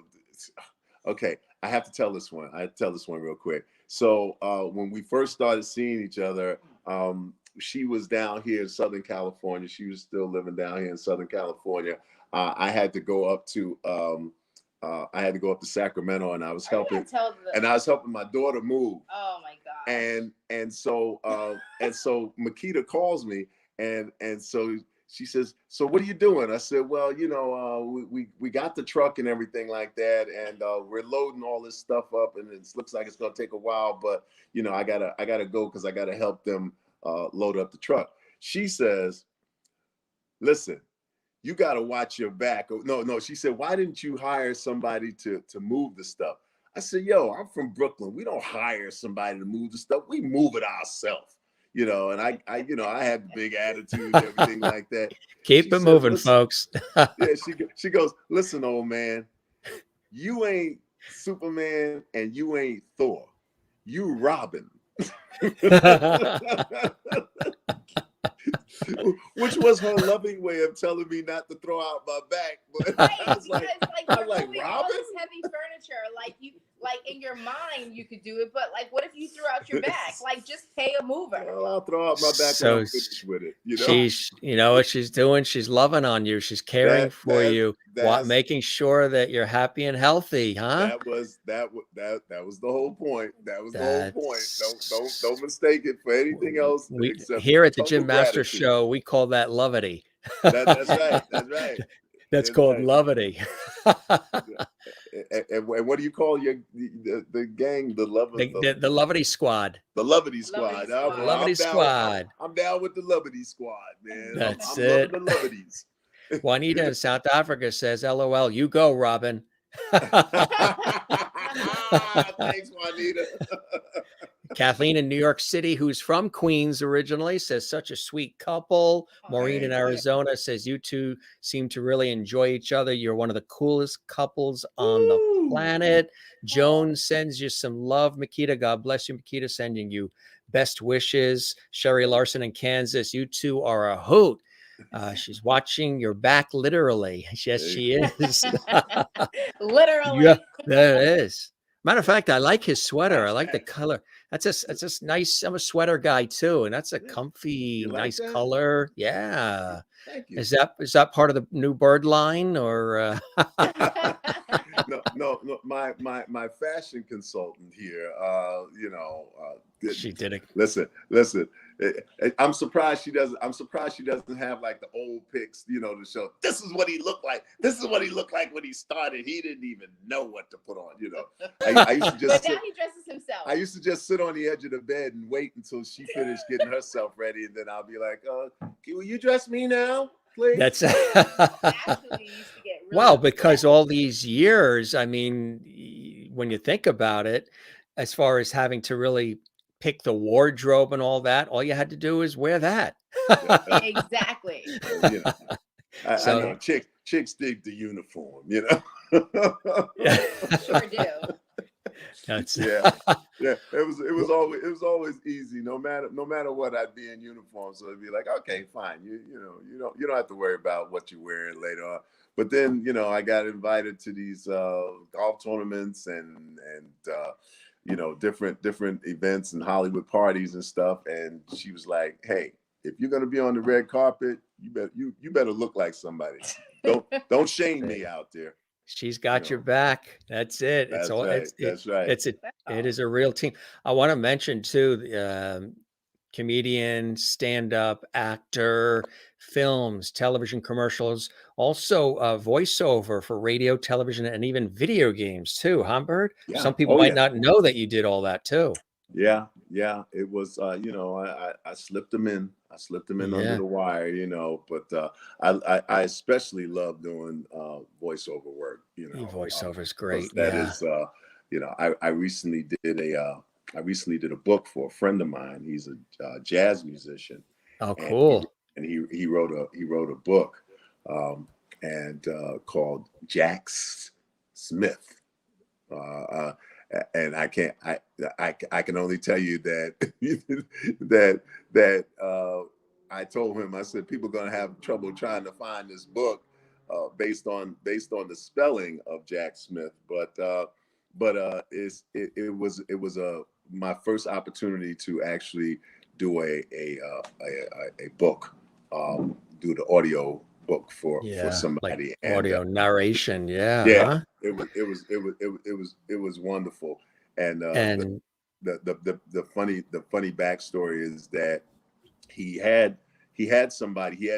okay, I have to tell this one. Real quick. So when we first started seeing each other, she was down here in Southern California. She was still living down here in Southern California. I had to go up to Sacramento, and I was helping my daughter move. Oh my God. And so Makita calls me, and so she says, "So what are you doing?" I said, "Well, you know, we got the truck and everything like that, and we're loading all this stuff up, and it looks like it's gonna take a while, but you know, I gotta go because I gotta help them load up the truck." She says, "Listen, you got to watch your back." No. She said, "Why didn't you hire somebody to move the stuff?" I said, "Yo, I'm from Brooklyn. We don't hire somebody to move the stuff. We move it ourselves." You know, and I had the big attitude and everything like that. Keep it moving, folks. Yeah, she goes, "Listen, old man, you ain't Superman and you ain't Thor. You Robin." Which was her loving way of telling me not to throw out my back. But I was like, Robin? All this heavy furniture, like in your mind you could do it, but like, what if you threw out your back? Like, just pay a mover. Well, I'll throw out my back when I'm finished with it. You know, you know what she's doing? She's loving on you. She's caring for you, making sure that you're happy and healthy, huh? That was the whole point. That was the whole point. Don't mistake it for anything else. Here at the Jim Master Show, we call that lovity. That's right. That's called lovity. And what do you call the gang? The lovity squad. The lovity squad. I'm down with the lovity squad, man. That's I'm it. loving the lovities. Juanita in South Africa says, "LOL, you go, Robin." Thanks, Juanita. Kathleen in New York City, who's from Queens originally, says, "Such a sweet couple." Maureen in Arizona says, "You two seem to really enjoy each other. You're one of the coolest couples on the planet." Joan sends you some love. Makita, God bless you. Makita sending you best wishes. Sherry Larson in Kansas, "You two are a hoot." She's watching your back literally. Yes, she is. Literally. Yeah, there it is. Matter of fact, I like his sweater. I like the color. That's just nice. I'm a sweater guy too, and that's a comfy, nice color. Yeah. Thank you. Is that part of the new Byrd line, or? No. My fashion consultant here. You know, she did it. Listen. I'm surprised she doesn't. I'm surprised she doesn't have like the old pics, you know, to show this is what he looked like. This is what he looked like when he started. He didn't even know what to put on, you know. I used to just. But now he dresses himself. I used to just sit on the edge of the bed and wait until she finished getting herself ready, and then I'll be like, "Will you dress me now, please?" That's Actually used to get really well, because upset. all these years, I mean, when you think about it, as far as having to really pick the wardrobe and all that, all you had to do is wear that. Exactly. You know, I So know chicks dig the uniform, you know. Sure do. that's Yeah. It was always easy. No matter what, I'd be in uniform, so it'd be like, okay, fine. You don't have to worry about what you're wearing later on. But then, you know, I got invited to these golf tournaments and you know, different events and Hollywood parties and stuff. And she was like, "Hey, if you're gonna be on the red carpet, you better look like somebody. Don't shame me out there." she's got You your know, back. That's it. It's that's all right. That's right. it is a real team. I want to mention too, comedian, stand-up, actor, films, television commercials, also voiceover for radio, television, and even video games too, huh, Byrd? Yeah. Some people Oh, might yeah. not know that you did all that too. Yeah. It was, you know, I slipped them in. I slipped them in under Yeah. the wire, you know. But I especially love doing voiceover work. You know, Voiceover is because great. that Yeah. is, you know, I recently did a book for a friend of mine. He's a jazz musician, Oh, and cool. he wrote a book and called Jack Smith. And I can only tell you that I told him, I said, people are going to have trouble trying to find this book based on the spelling of Jack Smith, but it was my first opportunity to actually do a book, do the audio book for Yeah. Like somebody, and audio narration. Yeah. yeah, Huh? it was wonderful. And And the funny backstory is that he had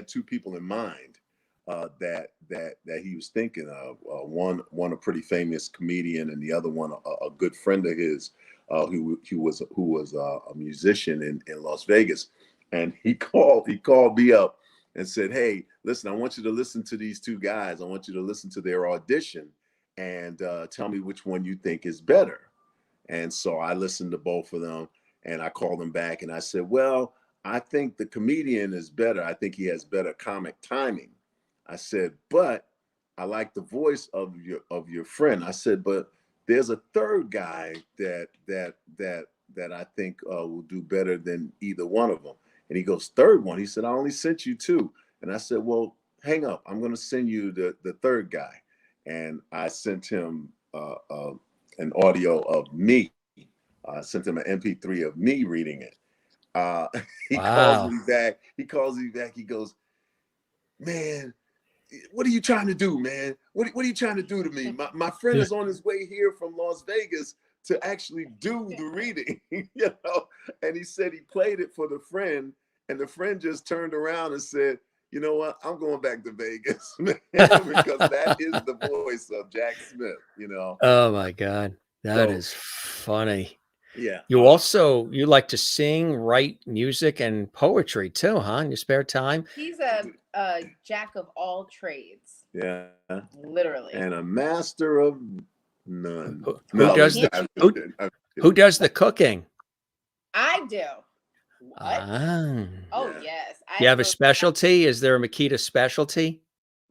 two people in mind that he was thinking of. One a pretty famous comedian, and the other one a good friend of his who was a musician in Las Vegas. And he called me up and said, "Hey, listen, I want you to listen to these two guys. I want you to listen to their audition and tell me which one you think is better." And so I listened to both of them, and I called them back and I said, "Well, I think the comedian is better. I think he has better comic timing." I said, "But I like the voice of your friend." I said, "But there's a third guy that I think will do better than either one of them." And he goes, "Third one?" He said, "I only sent you two." And I said, "Well, hang up. I'm going to send you the third guy." And I sent him an audio of me. I sent him an MP3 of me reading it. He calls wow. me back. He goes, "Man, what are you trying to do, man? What are you trying to do to me? My friend is on his way here from Las Vegas to actually do the reading," you know. And he said he played it for the friend, and the friend just turned around and said, "You know what? I'm going back to Vegas," man, because that is the voice of Jack Smith, you know. Oh my God. That So is funny. yeah, You like to sing, write music and poetry too, huh? In your spare time? He's a jack of all trades, yeah, literally. and a master of none. Who No, does Can't the you? who does the cooking? I do. What? Ah. Oh Yeah. yes. You have a go- specialty? Is there a Makita specialty?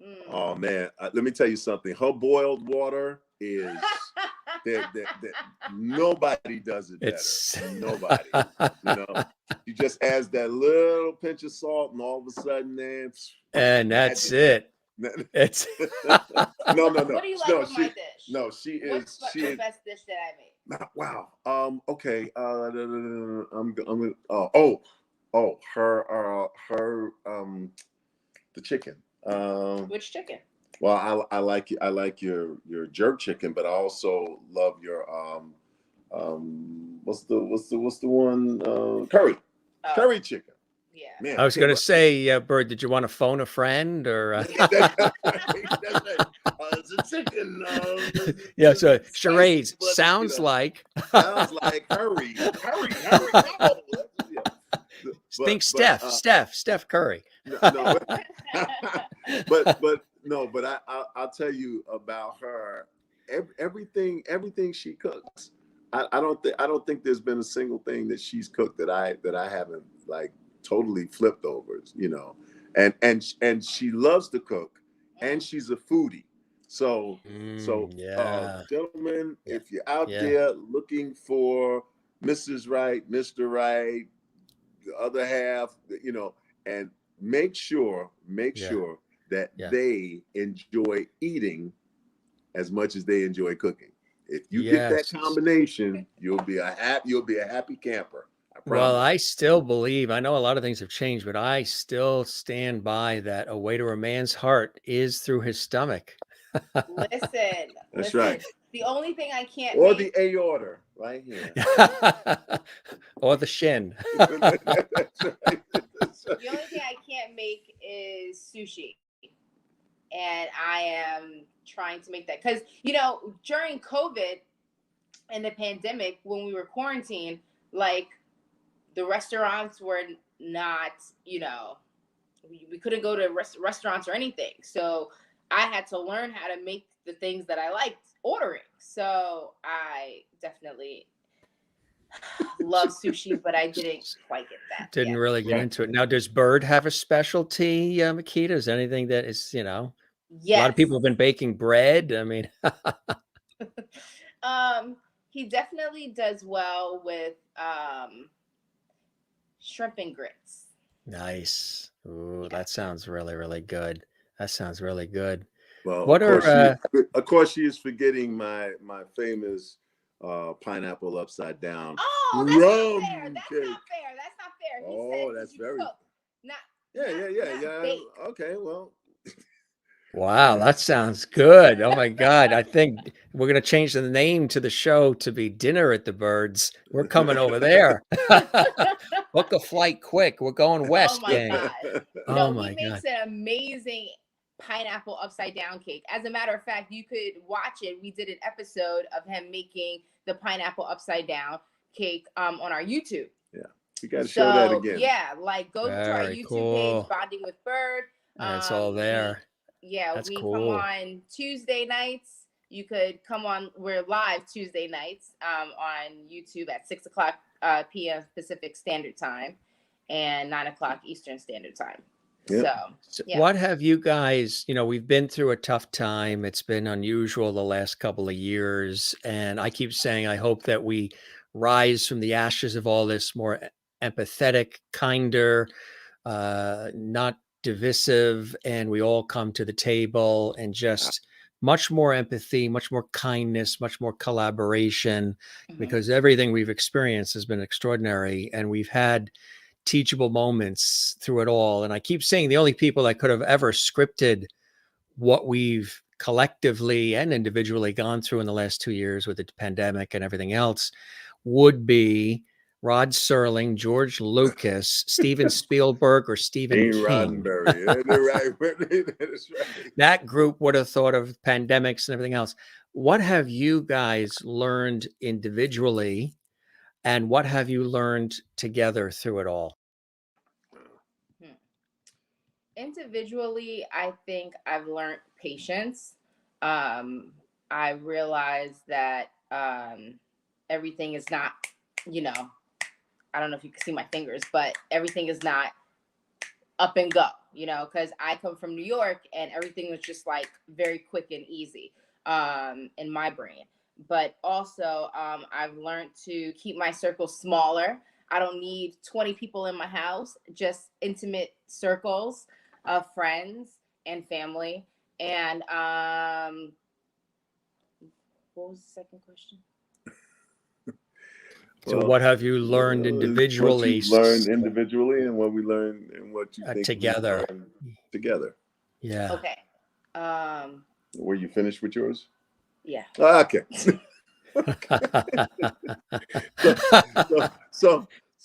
Mm. Oh man, let me tell you something. Her boiled water is that nobody does it better. It's Nobody. You know, she just adds that little pinch of salt, and all of a sudden, man, and that's magic. it. It's No. What do you like with my dish? No, she What's is. the best dish that I made? Wow. Okay. I'm her the chicken. Which chicken? Well, I like your jerk chicken, but I also love your what's the one curry. Oh, Curry chicken. yeah. Man, I was going to say, Byrd, did you want to phone a friend or? That's right. It's a chicken. Yeah, so Spicy, charades but, you sounds know, like. sounds like hurry, no. Think But Steph Curry. no, but I'll tell you about her. Everything she cooks. I don't think there's been a single thing that she's cooked that I haven't like totally flipped over, you know. And she loves to cook, and she's a foodie. So Yeah. gentlemen, Yeah. if you're out Yeah. there looking for Mrs. Right, Mr. Right, the other half, you know, and make sure that they enjoy eating as much as they enjoy cooking. If you get that combination, you'll be a happy camper. I promise. Well, I still believe, I know a lot of things have changed, but I still stand by that a way to a man's heart is through his stomach. Listen. Right. The only thing I can't or make, the aorta right here. Or the shin. That's right. the only thing I can't make is sushi. And I am trying to make that because, you know, during COVID and the pandemic, when we were quarantined, like the restaurants were not, you know, we couldn't go to restaurants or anything. So I had to learn how to make the things that I liked ordering. So I definitely love sushi, but I didn't quite get that. Didn't really get into it. Now, does Byrd have a specialty, Makita? Is anything that is, you know? Yes. A lot of people have been baking bread. I mean, he definitely does well with shrimp and grits. Nice. Ooh, that sounds really, really good. That sounds really good. Well, What of course she is forgetting my famous pineapple upside down. Oh, that's rum not fair. That's cake. not fair. That's not fair. He Oh, said that's you very. cook, not Yeah. bake. Okay, well. Wow, that sounds good. Oh my God. I think we're going to change the name to the show to be Dinner at the Byrds. We're coming over there. Book a flight quick. We're going west, Oh my gang. God. Oh No, my he God. makes an amazing pineapple upside down cake. As a matter of fact, you could watch it. We did an episode of him making the pineapple upside down cake on our YouTube. Yeah, you got to show that again. Yeah, like go to our Very YouTube cool. page, Bonding with Byrd. It's all there. That's We cool. come on Tuesday nights. You could come on. We're live Tuesday nights on YouTube at 6 o'clock p.m. Pacific Standard Time and 9 o'clock Eastern Standard Time. Yep. So what have you guys, you know, we've been through a tough time. It's been unusual the last couple of years. And I keep saying, I hope that we rise from the ashes of all this more empathetic, kinder, not divisive, and we all come to the table and just much more empathy, much more kindness, much more collaboration, because everything we've experienced has been extraordinary, and we've had teachable moments through it all. And I keep saying the only people that could have ever scripted what we've collectively and individually gone through in the last 2 years with the pandemic and everything else would be Rod Serling, George Lucas, Steven Spielberg, or Stephen King. Roddenberry. That's right. That group would have thought of pandemics and everything else. What have you guys learned individually, and what have you learned together through it all? Individually, I think I've learned patience. I realized that everything is not, you know, I don't know if you can see my fingers, but everything is not up and go, you know, because I come from New York and everything was just like very quick and easy in my brain. But also, I've learned to keep my circle smaller. I don't need 20 people in my house, just intimate circles of friends and family. And what was the second question? So what have you learned individually? What you learned individually and what we learned and what you think together. Together. Yeah. Okay. Were you finished with yours? Yeah. Okay.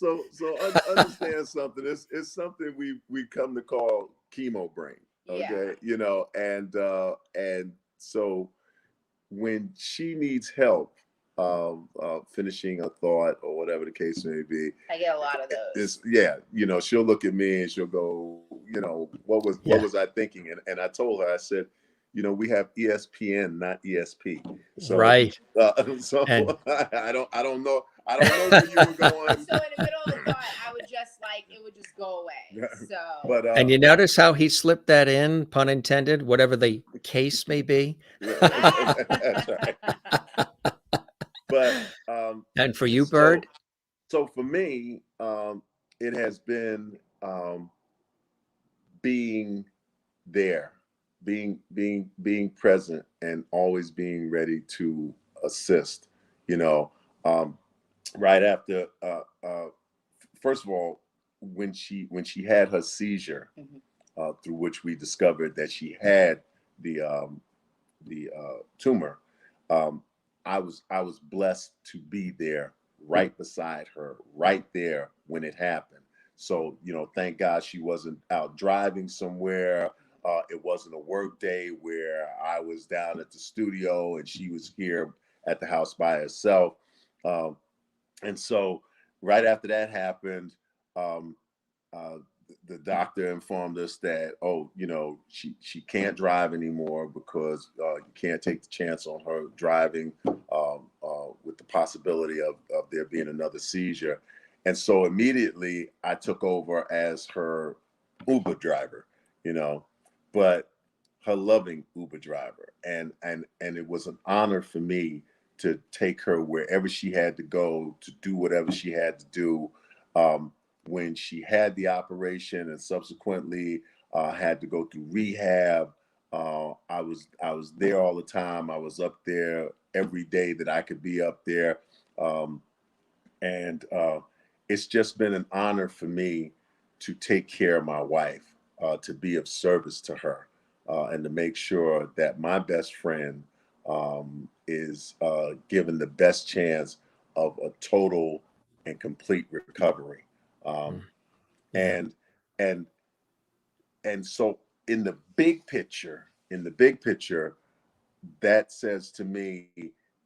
Understand something. It's something we come to call chemo brain. Okay, and so when she needs help finishing a thought or whatever the case may be, I get a lot of those. She'll look at me and she'll go, what was I thinking? And I told her, I said, we have ESPN, not ESP. So, right. So and, I don't know where you were going. So in the middle of the thought, I would just it would just go away. So, but and you notice how he slipped that in, pun intended, whatever the case may be. That's right. But and for you, Byrd? So for me, it has been being there, being present, and always being ready to assist. Right after, first of all, when she had her seizure, through which we discovered that she had the tumor, I was blessed to be there, right beside her, right there when it happened. So, thank God she wasn't out driving somewhere. It wasn't a work day where I was down at the studio and she was here at the house by herself. And so right after that happened, the doctor informed us that, she can't drive anymore because you can't take the chance on her driving with the possibility of there being another seizure. And so immediately I took over as her Uber driver, but her loving Uber driver. And it was an honor for me to take her wherever she had to go, to do whatever she had to do. When she had the operation and subsequently had to go through rehab, I was there all the time. I was up there every day that I could be up there. And it's just been an honor for me to take care of my wife, to be of service to her, and to make sure that my best friend is given the best chance of a total and complete recovery. And so in the big picture, that says to me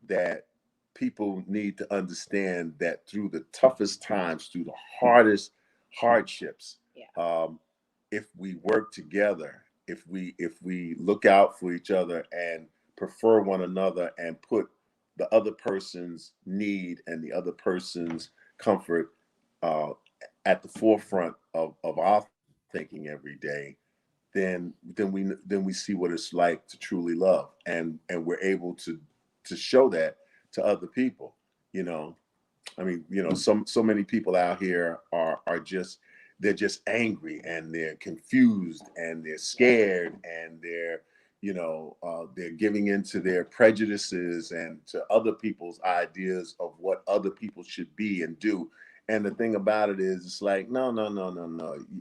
that people need to understand that through the toughest times, through the hardest hardships, if we work together, if we look out for each other and prefer one another and put the other person's need and the other person's comfort at the forefront of our thinking every day, then we see what it's like to truly love, and we're able to show that to other people. So many people out here are just, they're just angry and they're confused and they're scared and they're giving into their prejudices and to other people's ideas of what other people should be and do. And the thing about it is, it's like, no.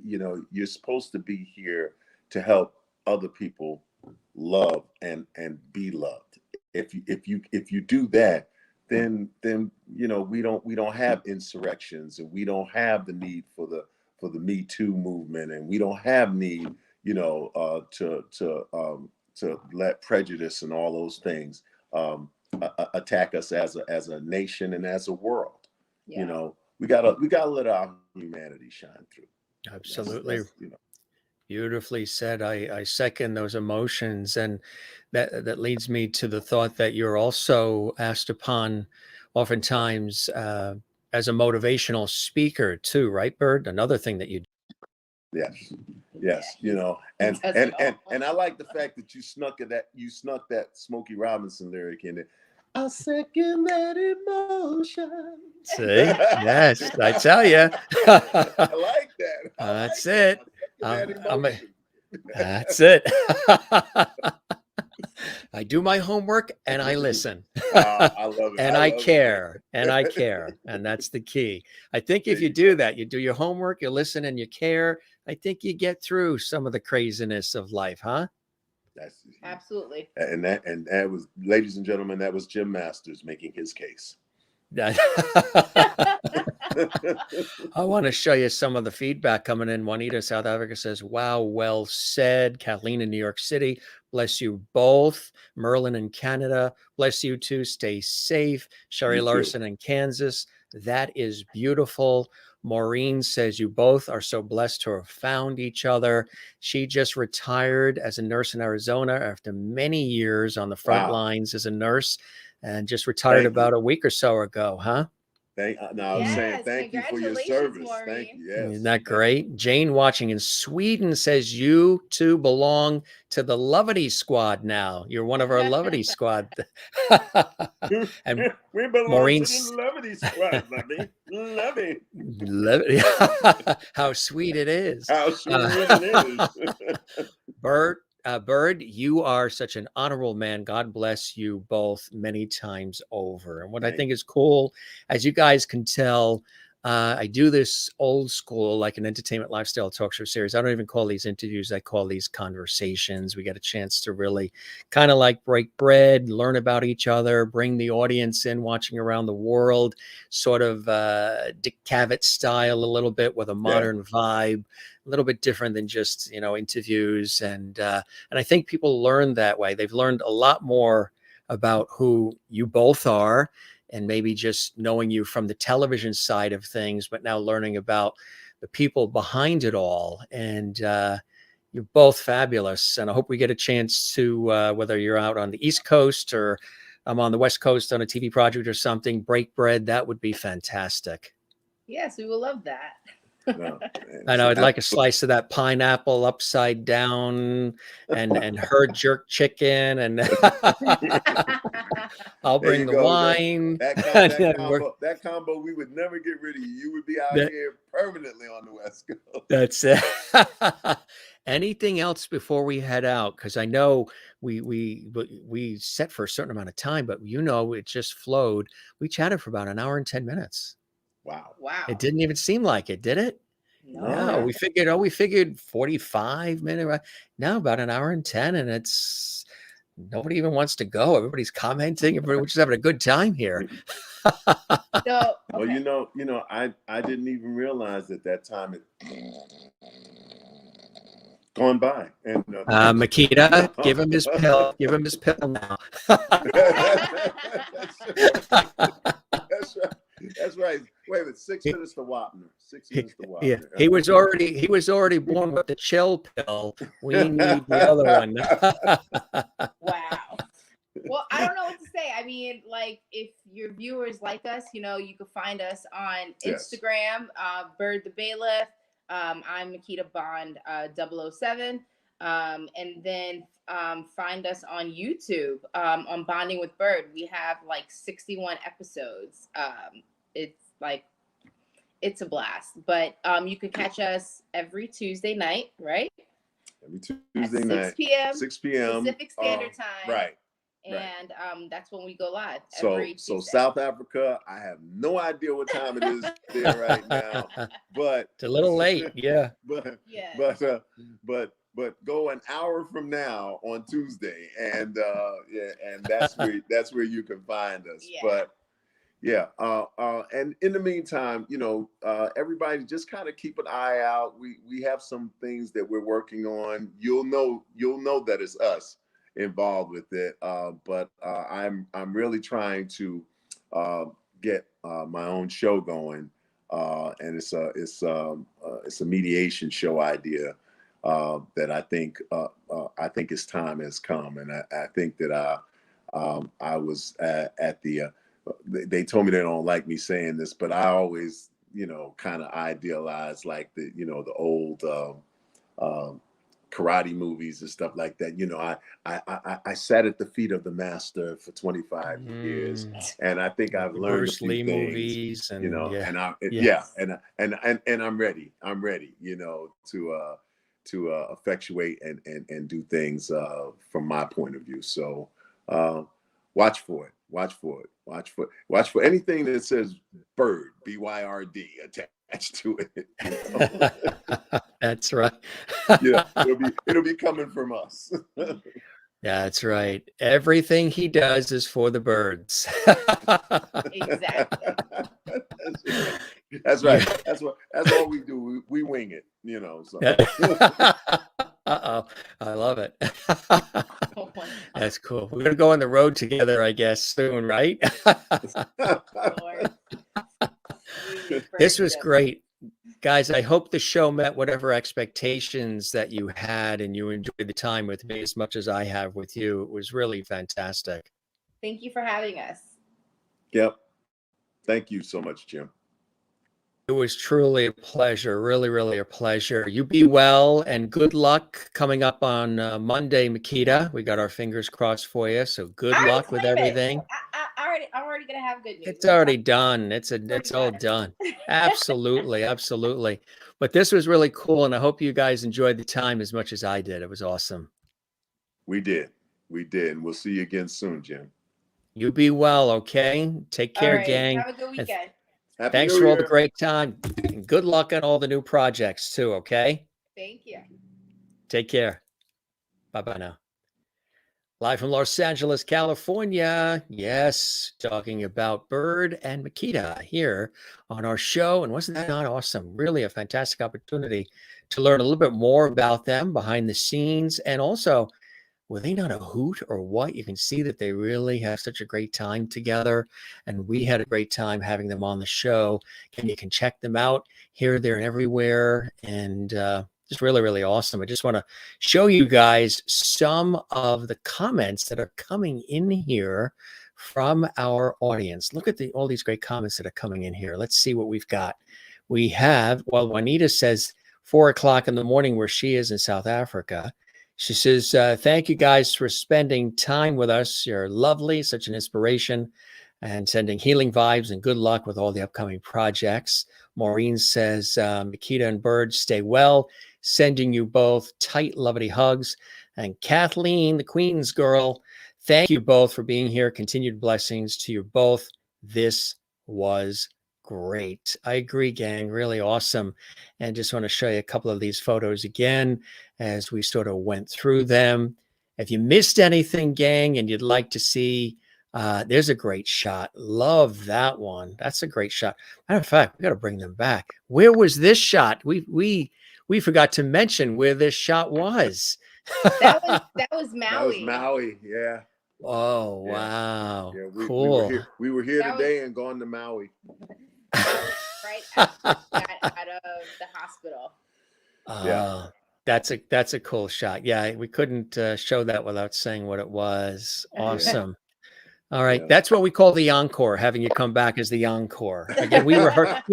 You're supposed to be here to help other people love and be loved. If you do that, then we don't have insurrections, and we don't have the need for the Me Too movement, and we don't have need to let prejudice and all those things attack us as a nation and as a world. We gotta let our humanity shine through. Absolutely. Beautifully said. I second those emotions, and that leads me to the thought that you're also asked upon oftentimes as a motivational speaker too, right, Byrd? Another thing that you do. Yes. And I like the fact that you snuck that Smokey Robinson lyric in it. I'll second that emotion. See? Yes, I tell you. I like that. That's it. That's it. I do my homework and I listen. I love it. And I care. And that's the key. I think if you do that, you do your homework, you listen and you care, I think you get through some of the craziness of life, huh? That's absolutely. And that was, ladies and gentlemen, that was Jim Masters making his case. I want to show you some of the feedback coming in. Juanita, South Africa says, wow, well said. Kathleen in New York City, bless you both. Merlin in Canada, bless you too. Stay safe. Sherry You too. Larson in Kansas, that is beautiful. Maureen says, you both are so blessed to have found each other. She just retired as a nurse in Arizona after many years on the front Wow. lines as a nurse, and just retired Thank about you. a week or so ago, huh? I was saying Yes, thank you for your congratulations, service. Maureen. Thank you. Isn't Yes. that great? Jane watching in Sweden says you two belong to the Lovity Squad now. You're one of our Lovity Squad. And We belong Maureen to the Lovity Squad, Lovey. Lovey. how sweet it is. How sweet it is. Byrd, you are such an honorable man. God bless you both many times over. And what I think is cool, as you guys can tell, I do this old school, like an entertainment lifestyle talk show series. I don't even call these interviews. I call these conversations. We get a chance to really kind of like break bread, learn about each other, bring the audience in watching around the world, sort of Dick Cavett style a little bit with a modern vibe, a little bit different than just, interviews. And I think people learn that way. They've learned a lot more about who you both are, and maybe just knowing you from the television side of things, but now learning about the people behind it all. And you're both fabulous. And I hope we get a chance to, whether you're out on the East Coast or I'm on the West Coast on a TV project or something, break bread. That would be fantastic. Yes, we will love that. No, I know. I'd like a slice of that pineapple upside down and her jerk chicken, and I'll bring the wine. That combo, we would never get rid of you. You would be out here permanently on the West Coast. That's it. Anything else before we head out? Because I know we set for a certain amount of time, but it just flowed. We chatted for about an hour and 10 minutes. Wow. It didn't even seem like it, did it? No, we figured 45 minutes. Now about an hour and 10, and it's nobody even wants to go. Everybody's commenting. We're just having a good time here. So, well, I didn't even realize that time had gone by. And Makita, give him his pill. Give him his pill now. That's right. Wait a minute, 6 minutes to Wapner. 6 minutes to Wapner. Yeah, he was already born with the chill pill. We need the other one. Wow. Well, I don't know what to say. I mean, like, if your viewers like us, you can find us on Instagram, Byrd the Bailiff. I'm Makita Bond-007. And then find us on YouTube on Bonding with Byrd. We have like 61 episodes. It's a blast. But you can catch us every Tuesday night, right? Every Tuesday night. 6 p.m. 6 p.m. Pacific Standard Time. Right. And that's when we go live. So South Africa, I have no idea what time it is there right now, but it's a little late, yeah. But go an hour from now on Tuesday, and and that's where you can find us. Yeah. But and in the meantime, everybody just kind of keep an eye out. We have some things that we're working on. You'll know that it's us involved with it, but I'm really trying to get my own show going, and it's a mediation show idea that I think its time has come, and I think that I was at the they told me they don't like me saying this, but I always kind of idealize like the old karate movies and stuff like that. I sat at the feet of the master for 25 years, and I think I've learned Bruce a few Lee things, movies, and and I'm ready, to effectuate and do things from my point of view. So watch for it. Watch for anything that says Byrd, B-Y-R-D, attached to it. That's right. It'll be coming from us. That's right. Everything he does is for the birds. Exactly. That's right. That's all we do. We wing it, you know. So. Uh-oh. I love it. Oh my That's cool. We're gonna go on the road together, I guess, soon, right? Lord. This was great. Guys, I hope the show met whatever expectations that you had and you enjoyed the time with me as much as I have with you. It was really fantastic. Thank you for having us. Yep. Thank you so much, Jim. It was truly a pleasure. Really, really a pleasure. You be well and good luck coming up on Monday, Makita. We got our fingers crossed for you. So good luck with everything. I'm already gonna have good news. It's already done. It's all done. Absolutely, absolutely. But this was really cool, and I hope you guys enjoyed the time as much as I did. It was awesome. We did, and we'll see you again soon, Jim. You be well, okay? Take care, all right, gang. have a good weekend. Thanks for all the great time, and good luck on all the new projects too. Okay. Thank you. Take care. Bye-bye now. Live from Los Angeles, California. Yes, talking about Byrd and Makita here on our show. And wasn't that not awesome? Really a fantastic opportunity to learn a little bit more about them behind the scenes. And also, were they not a hoot or what? You can see that they really have such a great time together. And we had a great time having them on the show. And you can check them out here, there, and everywhere. And just really, really awesome. I just want to show you guys some of the comments that are coming in here from our audience. Look at all these great comments that are coming in here. Let's see what we've got. We have, well, Juanita says 4 o'clock in the morning where she is in South Africa. She says, thank you guys for spending time with us. You're lovely, such an inspiration, and sending healing vibes and good luck with all the upcoming projects. Maureen says, Makita and Byrd, stay well. Sending you both tight, lovely hugs. And Kathleen, the Queen's girl, thank you both for being here. Continued blessings to you both. This was great. I agree, gang. Really awesome. And just want to show you a couple of these photos again as we sort of went through them. If you missed anything, gang, and you'd like to see, there's a great shot. Love that one. That's a great shot. Matter of fact, we got to bring them back. Where was this shot? We forgot to mention where this shot was. that was Maui. That was Maui, yeah. Oh, yeah. wow. Yeah, cool. We were here today and gone to Maui. Right after out of the hospital. Yeah. That's a cool shot. Yeah, we couldn't show that without saying what it was. Awesome. All right, that's what we call the encore, having you come back as the encore. Again, we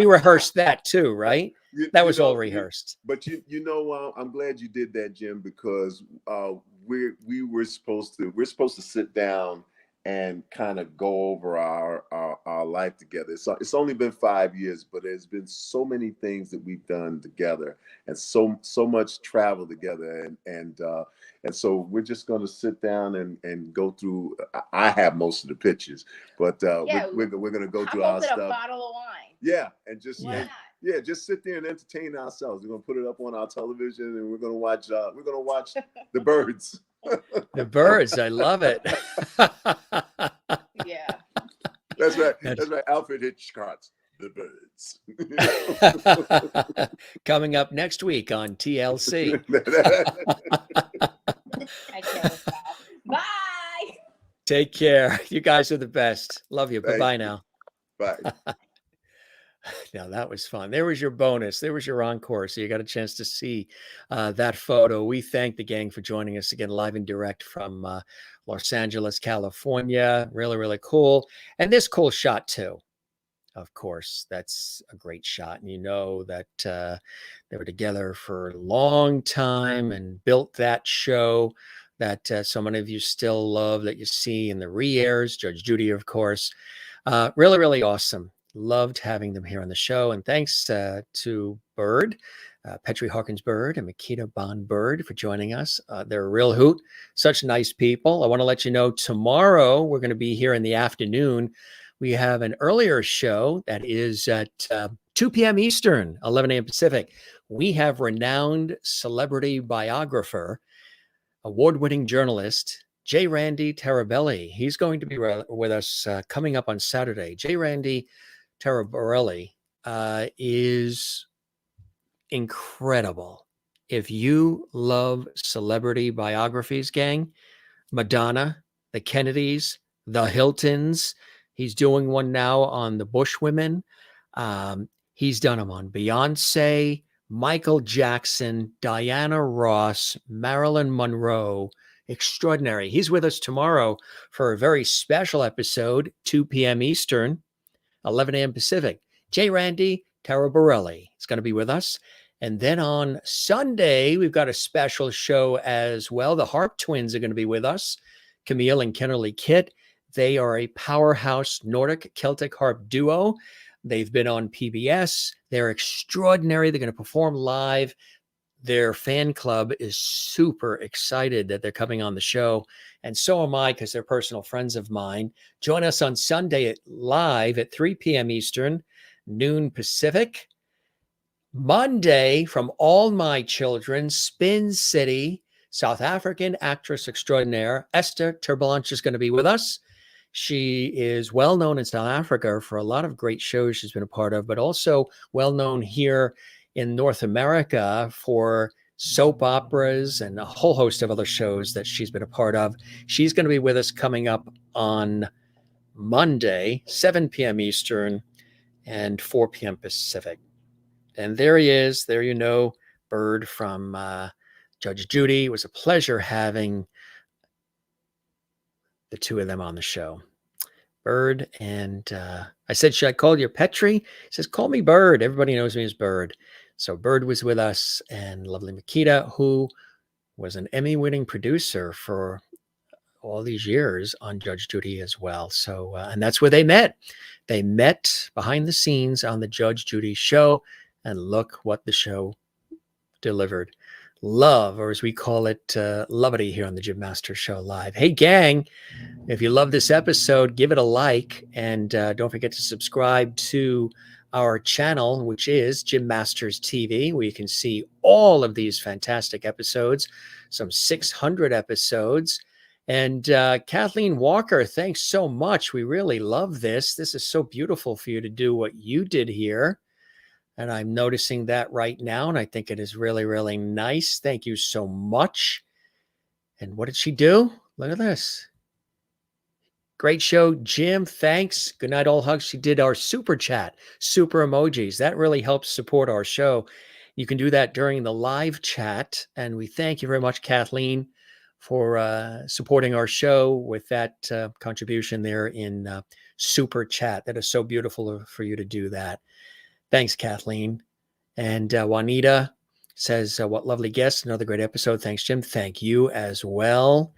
rehearsed that too, right? That was all rehearsed. But you know, I'm glad you did that, Jim, because we're supposed to sit down and kind of go over our life together. So it's only been 5 years, but there's been so many things that we've done together, and so much travel together, and so we're just going to sit down and go through. I have most of the pictures, but we're going to go through our stuff. A bottle of wine. Yeah, and just just sit there and entertain ourselves. We're going to put it up on our television, and we're going to watch the Byrds. The Byrds, I love it. Yeah. That's right. That's right. Alfred Hitchcock's The Byrds. Coming up next week on TLC. I can't. Bye. Take care. You guys are the best. Love you. Bye-bye now. Bye. Now that was fun. There was your bonus. There was your encore. So you got a chance to see that photo. We thank the gang for joining us again live and direct from Los Angeles, California. Really, really cool. And this cool shot too. Of course, that's a great shot. And you know that they were together for a long time and built that show that so many of you still love, that you see in the re-airs. Judge Judy, of course. Really, really awesome. Loved having them here on the show. And thanks to Byrd, Petri Hawkins-Byrd and Makita Bond-Byrd for joining us. They're a real hoot. Such nice people. I want to let you know tomorrow we're going to be here in the afternoon. We have an earlier show that is at 2 p.m. Eastern, 11 a.m. Pacific. We have renowned celebrity biographer, award-winning journalist, J. Randy Terabelli. He's going to be with us coming up on Saturday. J. Randy Terabelli is incredible. If you love celebrity biographies, gang, Madonna, the Kennedys, the Hiltons. He's doing one now on the Bush women. He's done them on Beyonce, Michael Jackson, Diana Ross, Marilyn Monroe. Extraordinary. He's with us tomorrow for a very special episode, 2 p.m. Eastern, 11 a.m. Pacific. Jay Randy Taraborelli is going to be with us. And then on Sunday, we've got a special show as well. The Harp Twins are going to be with us, Camille and Kennerly Kitt. They are a powerhouse Nordic Celtic harp duo. They've been on PBS. They're extraordinary. They're going to perform live. Their fan club is super excited that they're coming on the show. And so am I, because they're personal friends of mine. Join us on Sunday live at 3 p.m. Eastern, noon Pacific. Monday, from All My Children, Spin City, South African actress extraordinaire, Esther Terblanche is going to be with us. She is well known in South Africa for a lot of great shows she's been a part of, but also well known here in North America for soap operas and a whole host of other shows that she's been a part of. She's going to be with us coming up on Monday, 7 p.m. Eastern and 4 p.m. Pacific. And there he is. There you know, Byrd from Judge Judy. It was a pleasure having the two of them on the show. Byrd and I said, should I call you Petri? He says, call me Byrd. Everybody knows me as Byrd. So Byrd was with us, and lovely Makita, who was an Emmy-winning producer for all these years on Judge Judy as well. So, and that's where they met. They met behind the scenes on the Judge Judy show. And look what the show delivered. Love, or as we call it, lovity here on the Jim Masters Show Live. Hey, gang, if you love this episode, give it a like. And don't forget to subscribe to our channel, which is Jim Masters TV, where you can see all of these fantastic episodes, some 600 episodes. And Kathleen Walker, thanks so much. We really love this. This is so beautiful for you to do what you did here. And I'm noticing that right now, and I think it is really, really nice. Thank you so much. And what did she do? Look at this. Great show, Jim. Thanks. Good night, all hugs. She did our super chat, super emojis. That really helps support our show. You can do that during the live chat. And we thank you very much, Kathleen, for supporting our show with that contribution there in super chat. That is so beautiful for you to do that. Thanks, Kathleen. And Juanita says, what lovely guests. Another great episode. Thanks, Jim. Thank you as well.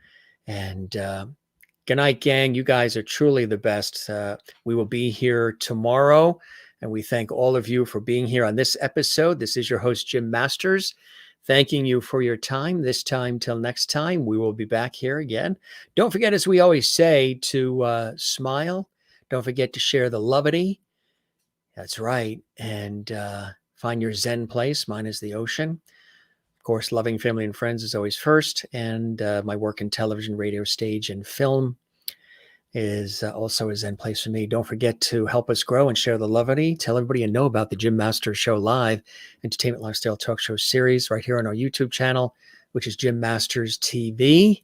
And good night, gang. You guys are truly the best. We will be here tomorrow. And we thank all of you for being here on this episode. This is your host, Jim Masters, thanking you for your time. This time till next time, we will be back here again. Don't forget, as we always say, to smile. Don't forget to share the lovity. That's right. And find your Zen place. Mine is the ocean. Of course, loving family and friends is always first. And my work in television, radio, stage, and film is also a Zen place for me. Don't forget to help us grow and share the lovity. Tell everybody you know about the Jim Masters Show Live, entertainment lifestyle talk show series right here on our YouTube channel, which is Jim Masters TV.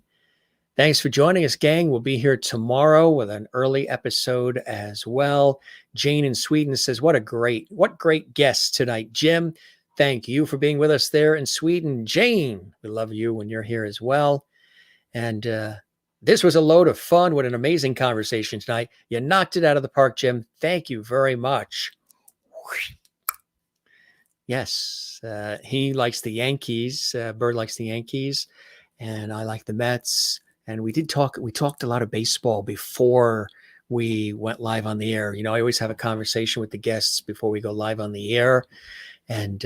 Thanks for joining us, gang. We'll be here tomorrow with an early episode as well. Jane in Sweden says, what great guests tonight, Jim. Thank you for being with us there in Sweden. Jane, we love you when you're here as well. And this was a load of fun. What an amazing conversation tonight. You knocked it out of the park, Jim. Thank you very much. Yes, he likes the Yankees. Byrd likes the Yankees. And I like the Mets. And we talked a lot of baseball before we went live on the air. You know, I always have a conversation with the guests before we go live on the air. And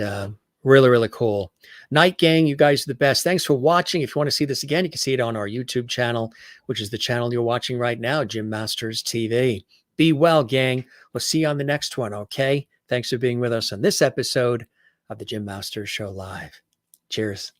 really, really cool. Night, gang, you guys are the best. Thanks for watching. If you want to see this again, you can see it on our YouTube channel, which is the channel you're watching right now, Jim Masters TV. Be well, gang. We'll see you on the next one, okay? Thanks for being with us on this episode of the Jim Masters Show Live. Cheers.